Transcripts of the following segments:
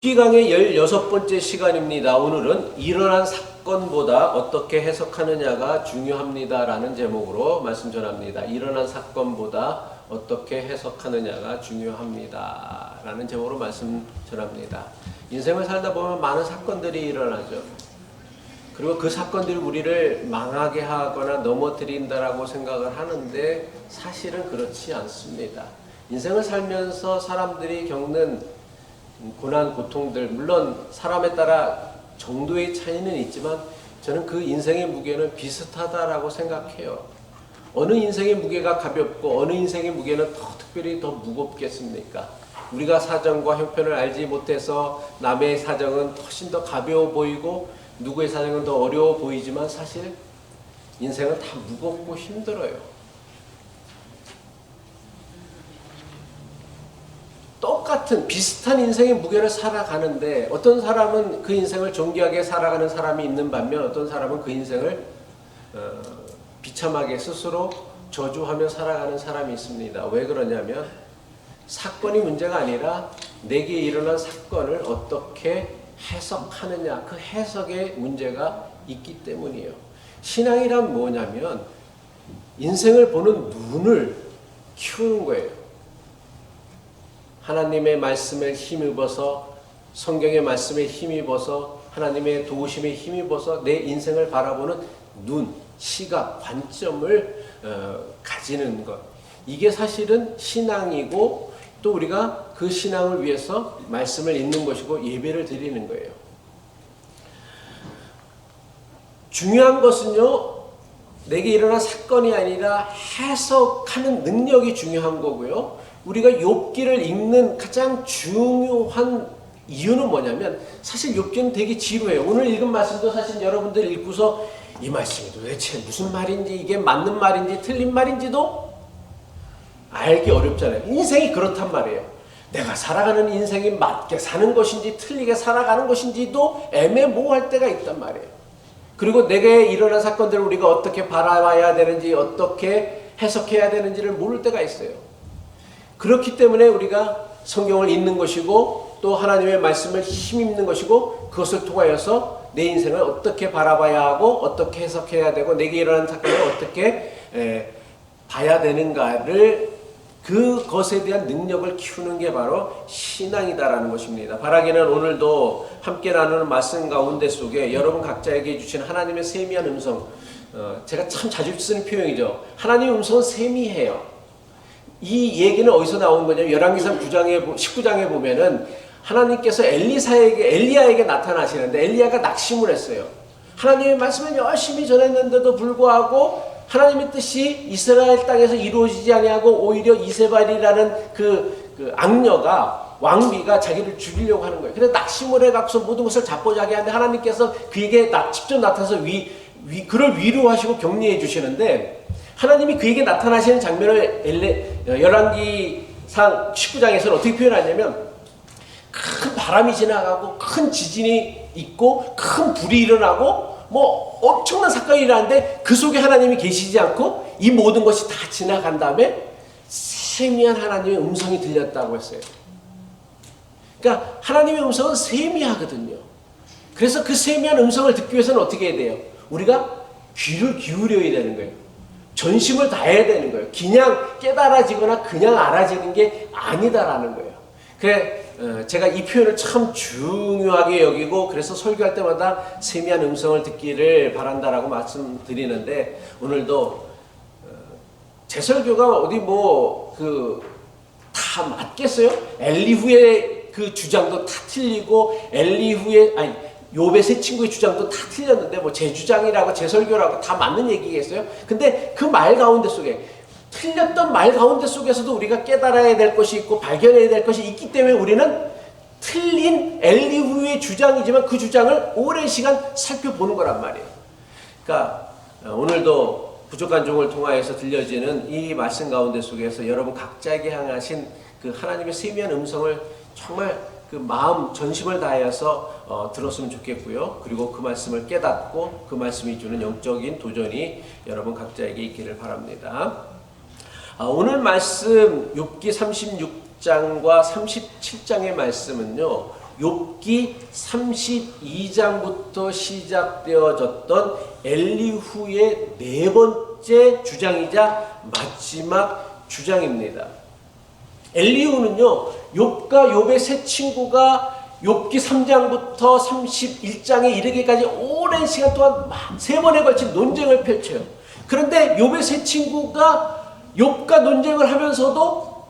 기강의 16번째 시간입니다. 오늘은 일어난 사건보다 어떻게 해석하느냐가 중요합니다 라는 제목으로 말씀 전합니다. 일어난 사건보다 어떻게 해석하느냐가 중요합니다 라는 제목으로 말씀 전합니다. 인생을 살다 보면 많은 사건들이 일어나죠. 그리고 그 사건들이 우리를 망하게 하거나 넘어뜨린다라고 생각을 하는데 사실은 그렇지 않습니다. 인생을 살면서 사람들이 겪는 고난, 고통들, 물론 사람에 따라 정도의 차이는 있지만 저는 그 인생의 무게는 비슷하다라고 생각해요. 어느 인생의 무게가 가볍고 어느 인생의 무게는 특별히 더 무겁겠습니까? 우리가 사정과 형편을 알지 못해서 남의 사정은 훨씬 더 가벼워 보이고 누구의 사정은 더 어려워 보이지만 사실 인생은 다 무겁고 힘들어요. 똑같은 비슷한 인생의 무게를 살아가는데 어떤 사람은 그 인생을 존귀하게 살아가는 사람이 있는 반면 어떤 사람은 그 인생을 비참하게 스스로 저주하며 살아가는 사람이 있습니다. 왜 그러냐면 사건이 문제가 아니라 내게 일어난 사건을 어떻게 해석하느냐, 그 해석에 문제가 있기 때문이에요. 신앙이란 뭐냐면 인생을 보는 눈을 키우는 거예요. 하나님의 말씀에 힘입어서 성경의 말씀에 힘입어서 하나님의 도우심에 힘입어서 내 인생을 바라보는 눈, 시각, 관점을 가지는 것. 이게 사실은 신앙이고 또 우리가 그 신앙을 위해서 말씀을 읽는 것이고 예배를 드리는 거예요. 중요한 것은요, 내게 일어난 사건이 아니라 해석하는 능력이 중요한 거고요. 우리가 욥기를 읽는 가장 중요한 이유는 뭐냐면 사실 욥기는 되게 지루해요. 오늘 읽은 말씀도 사실 여러분들 읽고서 이 말씀이 도대체 무슨 말인지 이게 맞는 말인지 틀린 말인지도 알기 어렵잖아요. 인생이 그렇단 말이에요. 내가 살아가는 인생이 맞게 사는 것인지 틀리게 살아가는 것인지도 애매모호할 때가 있단 말이에요. 그리고 내게 일어난 사건들을 우리가 어떻게 바라봐야 되는지 어떻게 해석해야 되는지를 모를 때가 있어요. 그렇기 때문에 우리가 성경을 읽는 것이고 또 하나님의 말씀을 힘입는 것이고 그것을 통하여서 내 인생을 어떻게 바라봐야 하고 어떻게 해석해야 되고 내게 일어난 사건을 어떻게 봐야 되는가를 그것에 대한 능력을 키우는 게 바로 신앙이다라는 것입니다. 바라기는 오늘도 함께 나누는 말씀 가운데 속에 여러분 각자에게 주신 하나님의 세미한 음성, 제가 참 자주 쓰는 표현이죠. 하나님의 음성은 세미해요. 이 얘기는 어디서 나온 거냐면 열왕기상 19장에 보면은 하나님께서 엘리야에게 나타나시는데 엘리야가 낙심을 했어요. 하나님의 말씀을 열심히 전했는데도 불구하고 하나님의 뜻이 이스라엘 땅에서 이루어지지 아니하고 오히려 이세벨이라는 그 악녀가 왕비가 자기를 죽이려고 하는 거예요. 그래서 낙심을 해갖고서 모든 것을 자포자기 하는데 하나님께서 그에게 직접 나타나서 그를 위로하시고 격려해 주시는데 하나님이 그에게 나타나시는 장면을 열왕기상 19장에서는 어떻게 표현하냐면 큰 바람이 지나가고 큰 지진이 있고 큰 불이 일어나고 뭐 엄청난 사건이 일어나는데 그 속에 하나님이 계시지 않고 이 모든 것이 다 지나간 다음에 세미한 하나님의 음성이 들렸다고 했어요. 그러니까 하나님의 음성은 세미하거든요. 그래서 그 세미한 음성을 듣기 위해서는 어떻게 해야 돼요? 우리가 귀를 기울여야 되는 거예요. 전심을 다해야 되는 거예요. 그냥 깨달아지거나 그냥 알아지는 게 아니다라는 거예요. 그래 제가 이 표현을 참 중요하게 여기고 그래서 설교할 때마다 세미한 음성을 듣기를 바란다라고 말씀드리는데 오늘도 제 설교가 어디 다 맞겠어요? 엘리후의 그 주장도 다 틀리고 욥의 세 친구의 주장도 다 틀렸는데 제 주장이라고 제 설교라고 다 맞는 얘기겠어요? 근데 그 말 가운데 속에 틀렸던 말 가운데 속에서도 우리가 깨달아야 될 것이 있고 발견해야 될 것이 있기 때문에 우리는 틀린 엘리후의 주장이지만 그 주장을 오랜 시간 살펴보는 거란 말이에요. 그러니까 오늘도 부족한 종을 통하여서 들려지는 이 말씀 가운데 속에서 여러분 각자에게 향하신 그 하나님의 세미한 음성을 정말 그 마음 전심을 다해서 들었으면 좋겠고요. 그리고 그 말씀을 깨닫고 그 말씀이 주는 영적인 도전이 여러분 각자에게 있기를 바랍니다. 오늘 말씀 욥기 36장과 37장의 말씀은요. 욥기 32장부터 시작되어졌던 엘리후의 네 번째 주장이자 마지막 주장입니다. 엘리후는요, 욥과 욥의 세 친구가 욥기 3장부터 31장에 이르기까지 오랜 시간 동안 막 세 번에 걸친 논쟁을 펼쳐요. 그런데 욥의 세 친구가 욥과 논쟁을 하면서도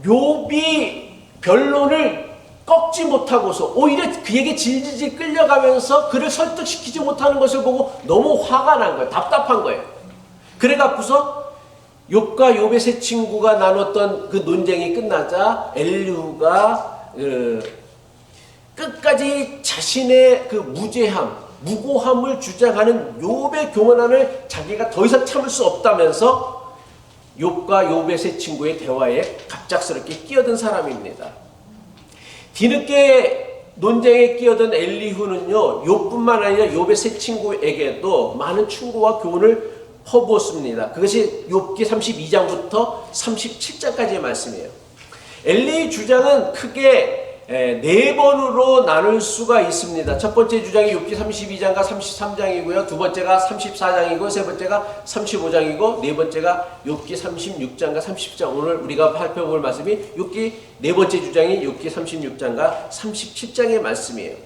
욥이 변론을 꺾지 못하고서 오히려 그에게 질질 끌려가면서 그를 설득시키지 못하는 것을 보고 너무 화가 난 거예요. 답답한 거예요. 그래갖고서 욥과 욥의 세 친구가 나눴던 그 논쟁이 끝나자 엘리후가 끝까지 자신의 그 무죄함, 무고함을 주장하는 욥의 교만함을 자기가 더 이상 참을 수 없다면서 욥과 욥의 세 친구의 대화에 갑작스럽게 끼어든 사람입니다. 뒤늦게 논쟁에 끼어든 엘리후는요, 욥뿐만 아니라 욥의 세 친구에게도 많은 충고와 교훈을 퍼부었습니다. 그것이 욥기 32장부터 37장까지의 말씀이에요. 엘리의 주장은 크게 네 번으로 나눌 수가 있습니다. 첫 번째 주장이 욥기 32장과 33장이고요. 두 번째가 34장이고, 세 번째가 35장이고, 네 번째가 욥기 36장과 30장. 오늘 우리가 살펴볼 말씀이 욥기 네 번째 주장이 욥기 36장과 37장의 말씀이에요.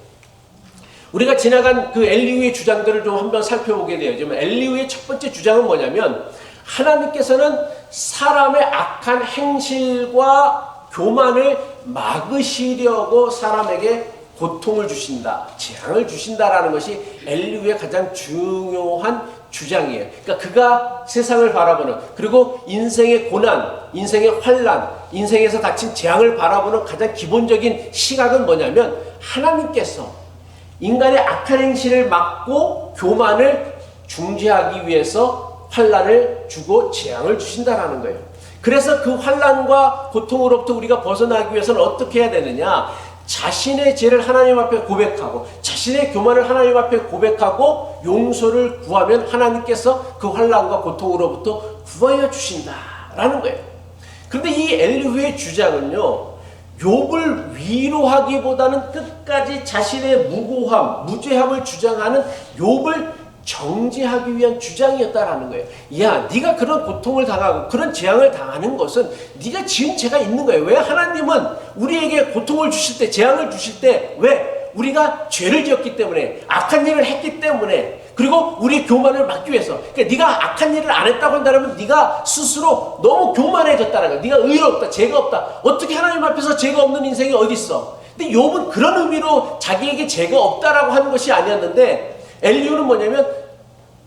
우리가 지나간 그 엘리후의 주장들을 좀 한번 살펴보게 돼요. 지금 엘리후의 첫 번째 주장은 뭐냐면, 하나님께서는 사람의 악한 행실과 교만을 막으시려고 사람에게 고통을 주신다, 재앙을 주신다라는 것이 엘리후의 가장 중요한 주장이에요. 그러니까 그가 세상을 바라보는, 그리고 인생의 고난, 인생의 환난, 인생에서 닥친 재앙을 바라보는 가장 기본적인 시각은 뭐냐면, 하나님께서 인간의 악한 행실을 막고 교만을 중재하기 위해서 환난을 주고 재앙을 주신다라는 거예요. 그래서 그 환난과 고통으로부터 우리가 벗어나기 위해서는 어떻게 해야 되느냐? 자신의 죄를 하나님 앞에 고백하고, 자신의 교만을 하나님 앞에 고백하고 용서를 구하면 하나님께서 그 환난과 고통으로부터 구하여 주신다라는 거예요. 그런데 이 엘리후의 주장은요, 욥을 위로하기보다는 끝까지 자신의 무고함, 무죄함을 주장하는 욥을 정죄하기 위한 주장이었다라는 거예요. 야, 네가 그런 고통을 당하고 그런 재앙을 당하는 것은 네가 지은 죄가 있는 거예요. 왜 하나님은 우리에게 고통을 주실 때, 재앙을 주실 때, 왜? 우리가 죄를 지었기 때문에, 악한 일을 했기 때문에, 그리고 우리 교만을 막기 위해서. 그러니까 네가 악한 일을 안 했다고 한다면 네가 스스로 너무 교만해졌다는 거야. 네가 의롭다, 죄가 없다. 어떻게 하나님 앞에서 죄가 없는 인생이 어디 있어? 근데 욥은 그런 의미로 자기에게 죄가 없다라고 하는 것이 아니었는데, 엘리후는 뭐냐면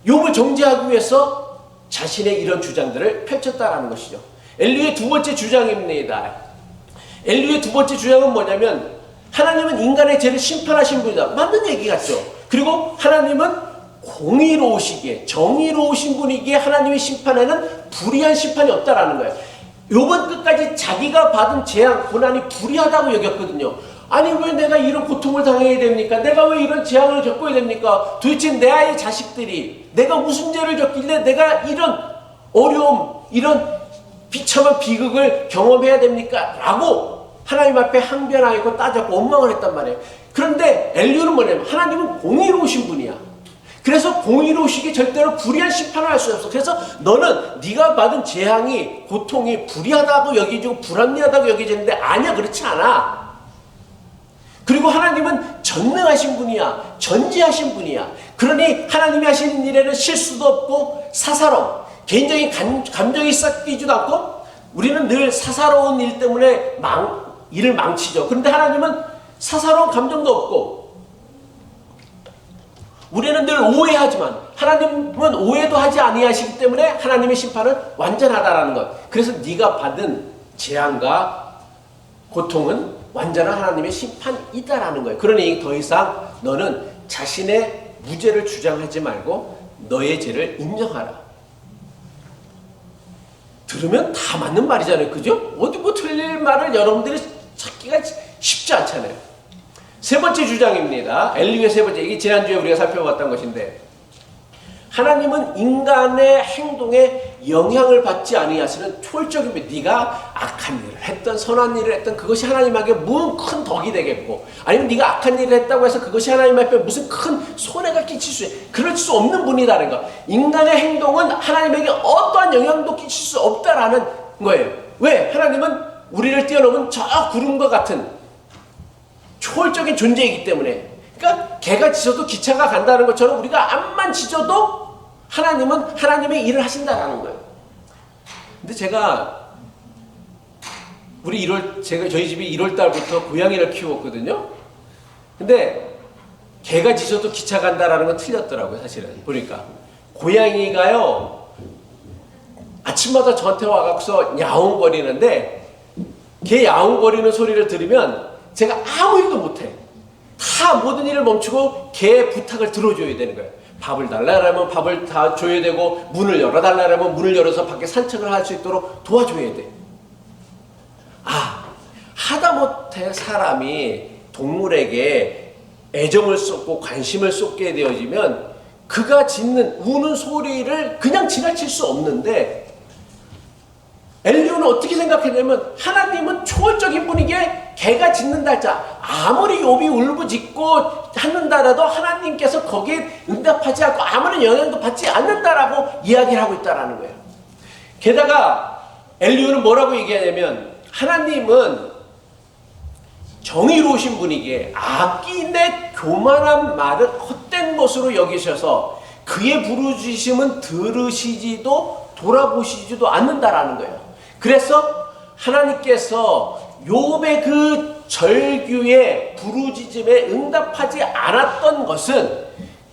욥을 정죄하기 위해서 자신의 이런 주장들을 펼쳤다라는 것이죠. 엘리후의 두 번째 주장입니다. 엘리후의 두 번째 주장은 뭐냐면, 하나님은 인간의 죄를 심판하신 분이다. 맞는 얘기 같죠. 그리고 하나님은 공의로우시기에, 정의로우신 분이기에 하나님의 심판에는 불의한 심판이 없다라는 거예요. 욥은 끝까지 자기가 받은 재앙, 고난이 불의하다고 여겼거든요. 아니, 왜 내가 이런 고통을 당해야 됩니까? 내가 왜 이런 재앙을 겪어야 됩니까? 도대체 내 아이 자식들이 내가 무슨 죄를 졌길래 내가 이런 어려움, 이런 비참한 비극을 경험해야 됩니까? 라고 하나님 앞에 항변하고 따졌고 원망을 했단 말이에요. 그런데 엘리후는 뭐냐면, 하나님은 공의로우신 분이야. 그래서 공의로우시기 절대로 불의한 심판을 할 수 없어. 그래서 너는 네가 받은 재앙이, 고통이 불의하다고 여기지고 불합리하다고 여기지는데, 아니야, 그렇지 않아. 그리고 하나님은 전능하신 분이야. 전지하신 분이야. 그러니 하나님이 하시는 일에는 실수도 없고 사사로움, 개인적인 감정이 섞이지도 않고, 우리는 늘 사사로운 일 때문에 일을 망치죠. 그런데 하나님은 사사로운 감정도 없고, 우리는 늘 오해하지만 하나님은 오해도 하지 아니하시기 때문에 하나님의 심판은 완전하다라는 것. 그래서 네가 받은 재앙과 고통은 완전한 하나님의 심판이다라는 거예요. 그러니 더 이상 너는 자신의 무죄를 주장하지 말고 너의 죄를 인정하라. 들으면 다 맞는 말이잖아요. 그죠? 어디 뭐 틀릴 말을 여러분들이 찾기가 쉽지 않잖아요. 세 번째 주장입니다. 엘리후의 세 번째, 이게 지난주에 우리가 살펴봤던 것인데, 하나님은 인간의 행동에 영향을 받지 아니하시는 초월적인 분. 네가 악한 일을 했던 선한 일을 했던 그것이 하나님에게 무슨 큰 덕이 되겠고, 아니면 네가 악한 일을 했다고 해서 그것이 하나님 앞에 무슨 큰 손해가 끼칠 수 그럴 수 없는 분이다는 거. 인간의 행동은 하나님에게 어떠한 영향도 끼칠 수 없다라는 거예요. 왜? 하나님은 우리를 뛰어넘은 저 구름과 같은 초월적인 존재이기 때문에. 그러니까 개가 짖어도 기차가 간다는 것처럼 우리가 암만 짖어도 하나님은 하나님의 일을 하신다라는 거예요. 근데 제가 저희 집이 1월 달부터 고양이를 키웠거든요. 근데 개가 짖어도 기차 간다라는 건 틀렸더라고요, 사실은. 보니까 고양이가요 아침마다 저한테 와서 야옹거리는데, 걔 야옹거리는 소리를 들으면 제가 아무 일도 못해. 다 모든 일을 멈추고 걔 부탁을 들어줘야 되는 거예요. 밥을 달라면 밥을 다 줘야 되고, 문을 열어달라면 문을 열어서 밖에 산책을 할 수 있도록 도와줘야 돼. 하다못해 사람이 동물에게 애정을 쏟고 관심을 쏟게 되어지면 그가 짖는 우는 소리를 그냥 지나칠 수 없는데, 엘리후는 어떻게 생각했냐면 하나님은 초월적인 분이기에 개가 짖는다 할자 아무리 욥이 울부짖고 하는다라도 하나님께서 거기에 응답하지 않고 아무런 영향도 받지 않는다라고 이야기를 하고 있다라는 거예요. 게다가 엘리후는 뭐라고 얘기하냐면, 하나님은 정의로우신 분이기에 악인의 교만한 말을 헛된 것으로 여기셔서 그의 부르짖음은 들으시지도 돌아보시지도 않는다라는 거예요. 그래서 하나님께서 욥의 그 절규의 부르짖음에 응답하지 않았던 것은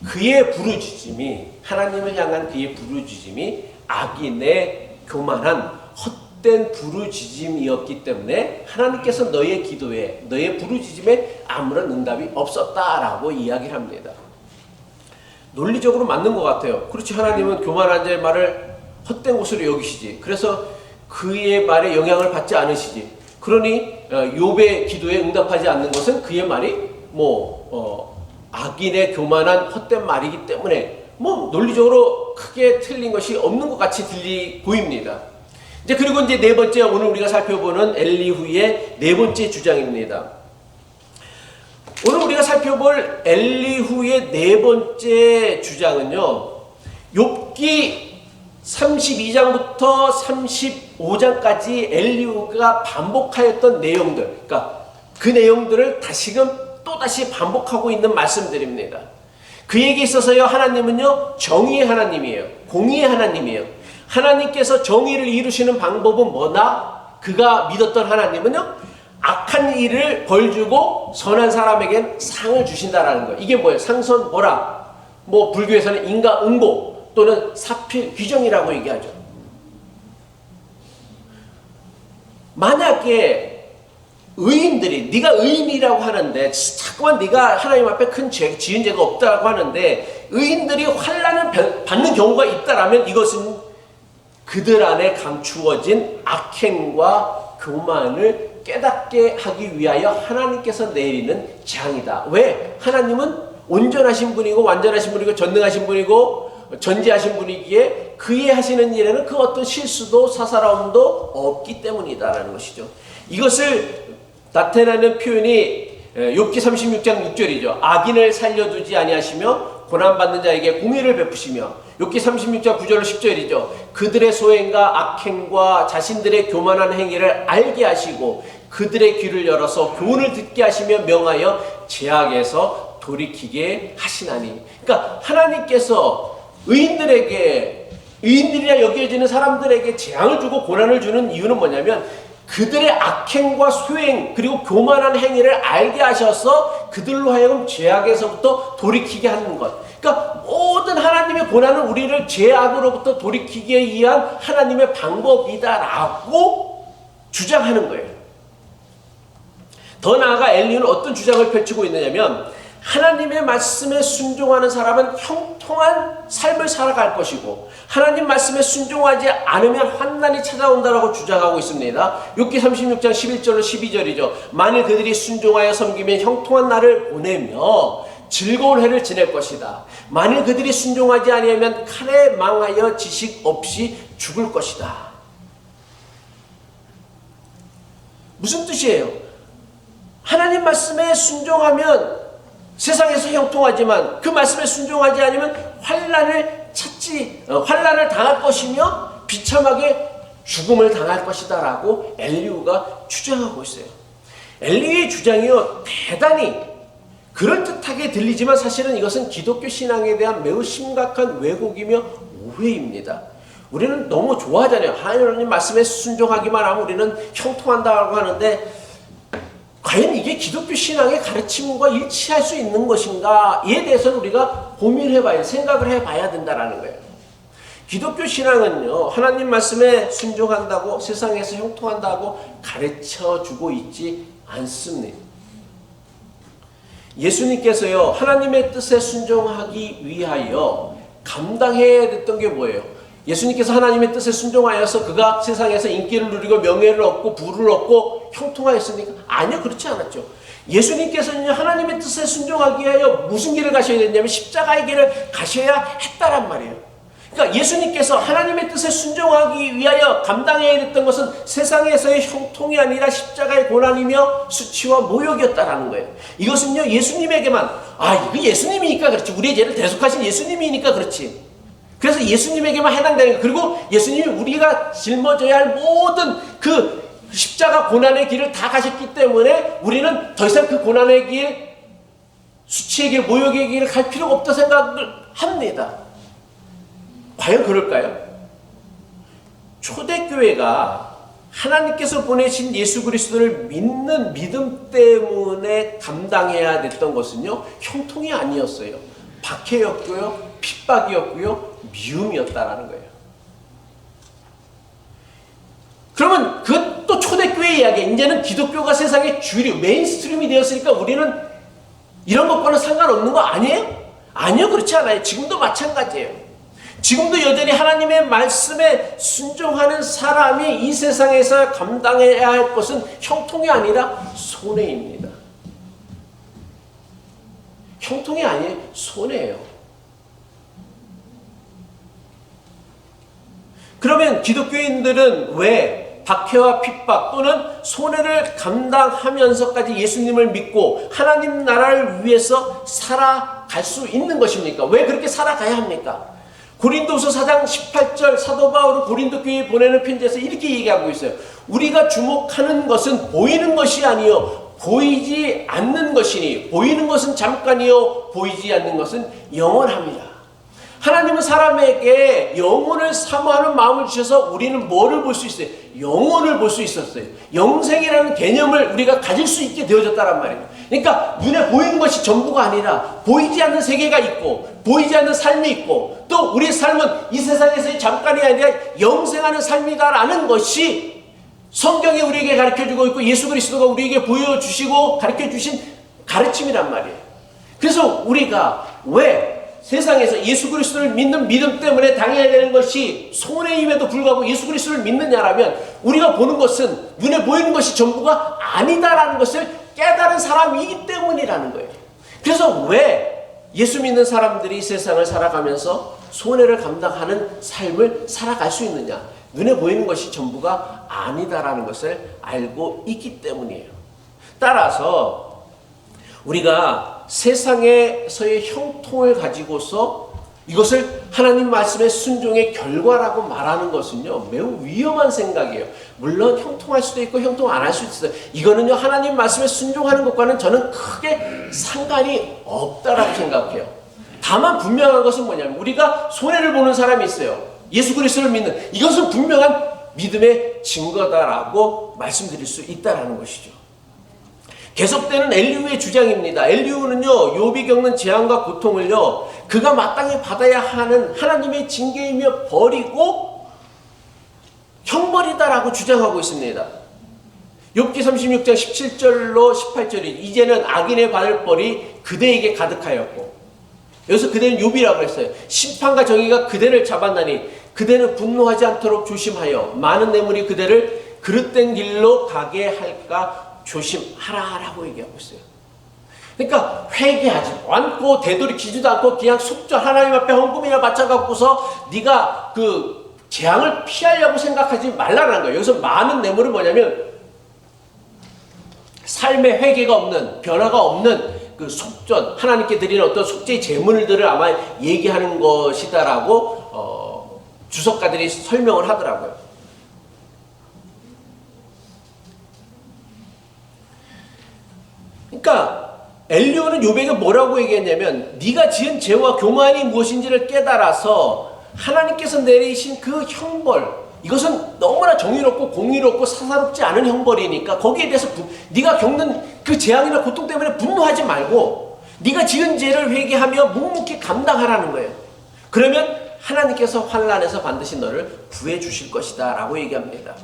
그의 부르짖음이, 하나님을 향한 그의 부르짖음이 악인의 교만한 헛된 부르짖음이었기 때문에 하나님께서 너의 기도에, 너의 부르짖음에 아무런 응답이 없었다라고 이야기를 합니다. 논리적으로 맞는 것 같아요. 그렇지, 하나님은 교만한 자의 말을 헛된 것으로 여기시지. 그래서 그의 말에 영향을 받지 않으시지. 그러니 욥의 기도에 응답하지 않는 것은 그의 말이 악인의 교만한 헛된 말이기 때문에 논리적으로 크게 틀린 것이 없는 것 같이 보입니다. 그리고 이제 네 번째, 오늘 우리가 살펴보는 엘리후의 네 번째 주장입니다. 오늘 우리가 살펴볼 엘리후의 네 번째 주장은요, 욥기 32장부터 35장까지 엘리후가 반복하였던 내용들, 그러니까 그 내용들을 다시금 또다시 반복하고 있는 말씀들입니다. 그에게 있어서요, 하나님은요 정의의 하나님이에요. 공의의 하나님이에요. 하나님께서 정의를 이루시는 방법은 뭐나? 그가 믿었던 하나님은요, 악한 일을 벌주고 선한 사람에겐 상을 주신다라는 거예요. 이게 뭐예요? 상선 보라. 불교에서는 인과응보 또는 사필 규정이라고 얘기하죠. 만약에 의인들이, 네가 의인이라고 하는데 자꾸만 네가 하나님 앞에 큰 죄, 지은 죄가 없다고 하는데 의인들이 환난을 받는 경우가 있다라면 이것은 그들 안에 감추어진 악행과 교만을 깨닫게 하기 위하여 하나님께서 내리는 재앙이다. 왜? 하나님은 온전하신 분이고 완전하신 분이고 전능하신 분이고 전지하신 분이기에 그의 하시는 일에는 그 어떤 실수도 사사로움도 없기 때문이다라는 것이죠. 이것을 나타내는 표현이 욥기 36장 6절이죠. 악인을 살려두지 아니하시며 고난받는 자에게 공의를 베푸시며, 욥기 36장 9절로 10절이죠. 그들의 소행과 악행과 자신들의 교만한 행위를 알게 하시고 그들의 귀를 열어서 교훈을 듣게 하시며 명하여 죄악에서 돌이키게 하시나니. 그러니까 하나님께서 의인들이라 여겨지는 사람들에게 재앙을 주고 고난을 주는 이유는 뭐냐면 그들의 악행과 소행 그리고 교만한 행위를 알게 하셔서 그들로 하여금 죄악에서부터 돌이키게 하는 것. 그러니까 모든 하나님의 고난은 우리를 죄악으로부터 돌이키기 위한 하나님의 방법이다라고 주장하는 거예요. 더 나아가 엘리후는 어떤 주장을 펼치고 있느냐면 하나님의 말씀에 순종하는 사람은 형통한 삶을 살아갈 것이고 하나님 말씀에 순종하지 않으면 환난이 찾아온다라고 주장하고 있습니다. 욥기 36장 11절로 12절이죠. 만일 그들이 순종하여 섬기면 형통한 날을 보내며 즐거운 해를 지낼 것이다. 만일 그들이 순종하지 아니하면 칼에 망하여 지식 없이 죽을 것이다. 무슨 뜻이에요? 하나님 말씀에 순종하면 세상에서 형통하지만 그 말씀에 순종하지 않으면 환난을 당할 것이며 비참하게 죽음을 당할 것이다 라고 엘리후가 주장하고 있어요. 엘리후의 주장이요, 대단히 그럴듯하게 들리지만 사실은 이것은 기독교 신앙에 대한 매우 심각한 왜곡이며 오해입니다. 우리는 너무 좋아하잖아요. 하나님 말씀에 순종하기만 하면 우리는 형통한다고 하는데 과연 이게 기독교 신앙의 가르침과 일치할 수 있는 것인가에 대해서는 우리가 고민해봐야, 생각을 해봐야 된다는 거예요. 기독교 신앙은요, 하나님 말씀에 순종한다고 세상에서 형통한다고 가르쳐주고 있지 않습니다. 예수님께서요, 하나님의 뜻에 순종하기 위하여 감당해야 됐던 게 뭐예요? 예수님께서 하나님의 뜻에 순종하여서 그가 세상에서 인기를 누리고 명예를 얻고 부를 얻고 형통하였습니까? 아니요, 그렇지 않았죠. 예수님께서는 하나님의 뜻에 순종하기 위하여 무슨 길을 가셔야 됐냐면 십자가의 길을 가셔야 했다란 말이에요. 그러니까 예수님께서 하나님의 뜻에 순종하기 위하여 감당해야 됐던 것은 세상에서의 형통이 아니라 십자가의 고난이며 수치와 모욕이었다라는 거예요. 이것은요, 예수님에게만, 이거 예수님이니까 그렇지, 우리의 죄를 대속하신 예수님이니까 그렇지, 그래서 예수님에게만 해당되는 거예요. 그리고 예수님이 우리가 짊어져야 할 모든 그 십자가 고난의 길을 다 가셨기 때문에 우리는 더 이상 그 고난의 길, 수치의 길, 모욕의 길을 갈 필요가 없다 생각을 합니다. 과연 그럴까요? 초대교회가 하나님께서 보내신 예수 그리스도를 믿는 믿음 때문에 감당해야 됐던 것은요, 형통이 아니었어요. 박해였고요, 핍박이었고요, 미움이었다라는 거예요. 그러면 그것도 초대교회 이야기예요. 이제는 기독교가 세상의 주류, 메인스트림이 되었으니까 우리는 이런 것과는 상관없는 거 아니에요? 아니요, 그렇지 않아요. 지금도 마찬가지예요. 지금도 여전히 하나님의 말씀에 순종하는 사람이 이 세상에서 감당해야 할 것은 형통이 아니라 손해입니다. 형통이 아니에요, 손해예요. 그러면 기독교인들은 왜 박해와 핍박 또는 손해를 감당하면서까지 예수님을 믿고 하나님 나라를 위해서 살아갈 수 있는 것입니까? 왜 그렇게 살아가야 합니까? 고린도서 4장 18절 사도 바울은 고린도 교회에 보내는 편지에서 이렇게 얘기하고 있어요. 우리가 주목하는 것은 보이는 것이 아니요 보이지 않는 것이니 보이는 것은 잠깐이요 보이지 않는 것은 영원합니다. 하나님은 사람에게 영혼을 사모하는 마음을 주셔서 우리는 뭐를 볼 수 있어요? 영혼을 볼 수 있었어요. 영생이라는 개념을 우리가 가질 수 있게 되어졌다란 말이에요. 그러니까 눈에 보이는 것이 전부가 아니라 보이지 않는 세계가 있고 보이지 않는 삶이 있고 또 우리의 삶은 이 세상에서의 잠깐이 아니라 영생하는 삶이다라는 것이 성경이 우리에게 가르쳐주고 있고 예수 그리스도가 우리에게 보여주시고 가르쳐주신 가르침이란 말이에요. 그래서 우리가 왜 세상에서 예수 그리스도를 믿는 믿음 때문에 당해야 되는 것이 손해임에도 불구하고 예수 그리스도를 믿느냐라면 우리가 보는 것은 눈에 보이는 것이 전부가 아니다라는 것을 깨달은 사람이기 때문이라는 거예요. 그래서 왜 예수 믿는 사람들이 세상을 살아가면서 손해를 감당하는 삶을 살아갈 수 있느냐? 눈에 보이는 것이 전부가 아니다라는 것을 알고 있기 때문이에요. 따라서 우리가 세상에서의 형통을 가지고서 이것을 하나님 말씀의 순종의 결과라고 말하는 것은요 매우 위험한 생각이에요. 물론 형통할 수도 있고 형통 안 할 수도 있어요. 이거는요 하나님 말씀에 순종하는 것과는 저는 크게 상관이 없다라고 생각해요. 다만 분명한 것은 뭐냐면 우리가 손해를 보는 사람이 있어요. 예수 그리스도를 믿는 이것은 분명한 믿음의 증거다라고 말씀드릴 수 있다라는 것이죠. 계속되는 엘리후의 주장입니다. 엘리후는요 욥이 겪는 재앙과 고통을요 그가 마땅히 받아야 하는 하나님의 징계이며 벌이고 형벌이다라고 주장하고 있습니다. 욥기 36장 17절로 18절이 이제는 악인의 받을 벌이 그대에게 가득하였고 여기서 그대는 욥이라고 했어요. 심판과 정의가 그대를 잡았나니 그대는 분노하지 않도록 조심하여 많은 뇌물이 그대를 그릇된 길로 가게 할까 조심하라라고 얘기하고 있어요. 그러니까 회개하지 않고 되돌이키지도 않고 그냥 속절 하나님 앞에 헌금이나 바쳐갖고서 네가 그 재앙을 피하려고 생각하지 말라는 거예요. 여기서 많은 내물은 뭐냐면 삶의 회개가 없는, 변화가 없는 그 속전, 하나님께 드리는 어떤 속죄의 제물들을 아마 얘기하는 것이다라고 주석가들이 설명을 하더라고요. 그러니까 엘리후는 욥에게 뭐라고 얘기했냐면 네가 지은 죄와 교만이 무엇인지를 깨달아서 하나님께서 내리신 그 형벌, 이것은 너무나 정의롭고 공의롭고 사사롭지 않은 형벌이니까 거기에 대해서 네가 겪는 그 재앙이나 고통 때문에 분노하지 말고 네가 지은 죄를 회개하며 묵묵히 감당하라는 거예요. 그러면 하나님께서 환난에서 반드시 너를 구해 주실 것이다 라고 얘기합니다.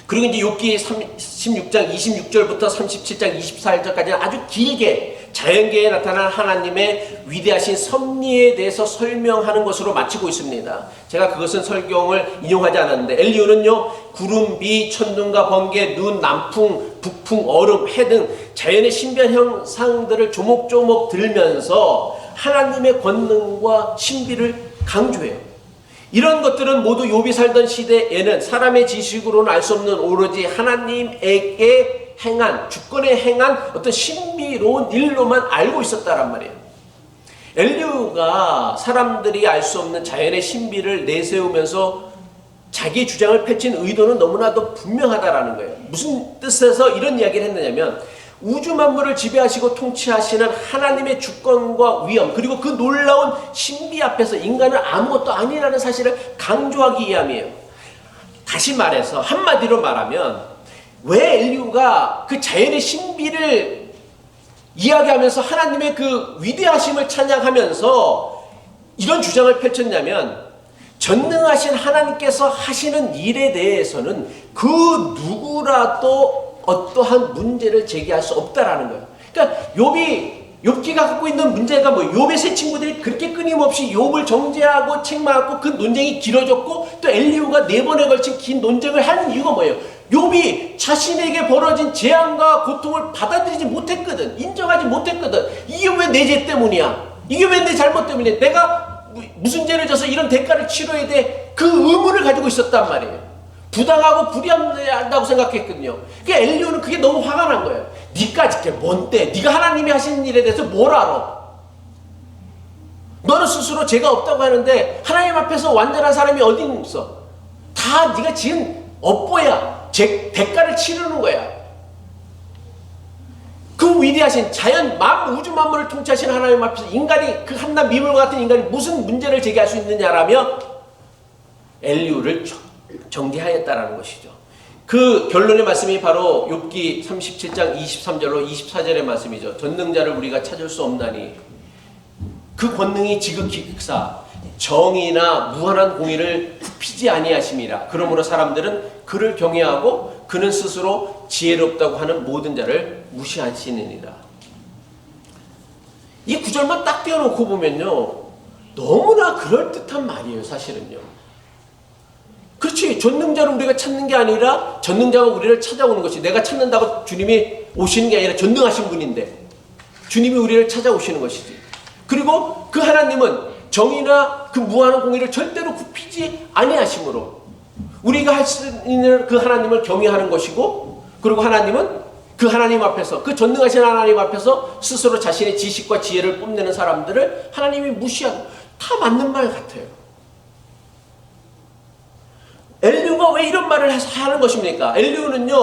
그리고 이제 욥기 16장 26절부터 37장 24절까지는 아주 길게 자연계에 나타난 하나님의 위대하신 섭리에 대해서 설명하는 것으로 마치고 있습니다. 제가 그것은 설경을 인용하지 않았는데 엘리후는요, 구름, 비, 천둥과 번개, 눈, 남풍, 북풍, 얼음, 해 등 자연의 신비한 형상들을 조목조목 들면서 하나님의 권능과 신비를 강조해요. 이런 것들은 모두 욥이 살던 시대에는 사람의 지식으로는 알 수 없는 오로지 하나님에게 행한, 주권에 행한 어떤 신비로운 일로만 알고 있었다란 말이에요. 엘리후가 사람들이 알 수 없는 자연의 신비를 내세우면서 자기의 주장을 펼친 의도는 너무나도 분명하다라는 거예요. 무슨 뜻에서 이런 이야기를 했느냐면 우주 만물을 지배하시고 통치하시는 하나님의 주권과 위엄, 그리고 그 놀라운 신비 앞에서 인간은 아무것도 아니라는 사실을 강조하기 위함이에요. 다시 말해서 한마디로 말하면 왜 엘리후가 그 자연의 신비를 이야기하면서 하나님의 그 위대하심을 찬양하면서 이런 주장을 펼쳤냐면 전능하신 하나님께서 하시는 일에 대해서는 그 누구라도 어떠한 문제를 제기할 수 없다라는 거예요. 그러니까 욥기가 갖고 있는 문제가 뭐 욥의 세 친구들이 그렇게 끊임없이 욥을 정죄하고 책망하고 그 논쟁이 길어졌고 또 엘리후가 4번에 걸친 긴 논쟁을 하는 이유가 뭐예요? 욥이 자신에게 벌어진 재앙과 고통을 받아들이지 못했거든. 인정하지 못했거든. 이게 왜 내 죄 때문이야? 이게 왜 내 잘못 때문이야? 내가 무슨 죄를 져서 이런 대가를 치러야 돼? 그 의문을 가지고 있었단 말이에요. 부당하고 불의한다고 생각했거든요. 그러니까 엘리후는 그게 너무 화가 난 거예요. 니까지 그게 뭔데? 네가 하나님이 하시는 일에 대해서 뭘 알아? 너는 스스로 죄가 없다고 하는데 하나님 앞에서 완전한 사람이 어디 있어? 다 네가 지은 업보야. 대가를 치르는 거야. 그 위대하신 자연 우주 만물을 통치하시는 하나님 앞에서 인간이 그 한낱 미물과 같은 인간이 무슨 문제를 제기할 수 있느냐라며 엘리후를 정죄하였다라는 것이죠. 그 결론의 말씀이 바로 욥기 37장 23절로 24절의 말씀이죠. 전능자를 우리가 찾을 수 없나니 그 권능이 지극히 극사 정의나 무한한 공의를 굽히지 아니하심이라. 그러므로 사람들은 그를 경외하고 그는 스스로 지혜롭다고 하는 모든 자를 무시하시느니라. 이 구절만 딱 떼어놓고 보면요, 너무나 그럴듯한 말이에요. 사실은요. 그렇지. 전능자를 우리가 찾는 게 아니라 전능자가 우리를 찾아오는 것이, 내가 찾는다고 주님이 오시는 게 아니라 전능하신 분인데 주님이 우리를 찾아오시는 것이지. 그리고 그 하나님은 정의나 그 무한한 공의를 절대로 굽히지 아니하심으로 우리가 할 수 있는 그 하나님을 경외하는 것이고, 그리고 하나님은 그 하나님 앞에서, 그 전능하신 하나님 앞에서 스스로 자신의 지식과 지혜를 뽐내는 사람들을 하나님이 무시하고, 다 맞는 말 같아요. 엘리후가 왜 이런 말을 하는 것입니까? 엘리후는요,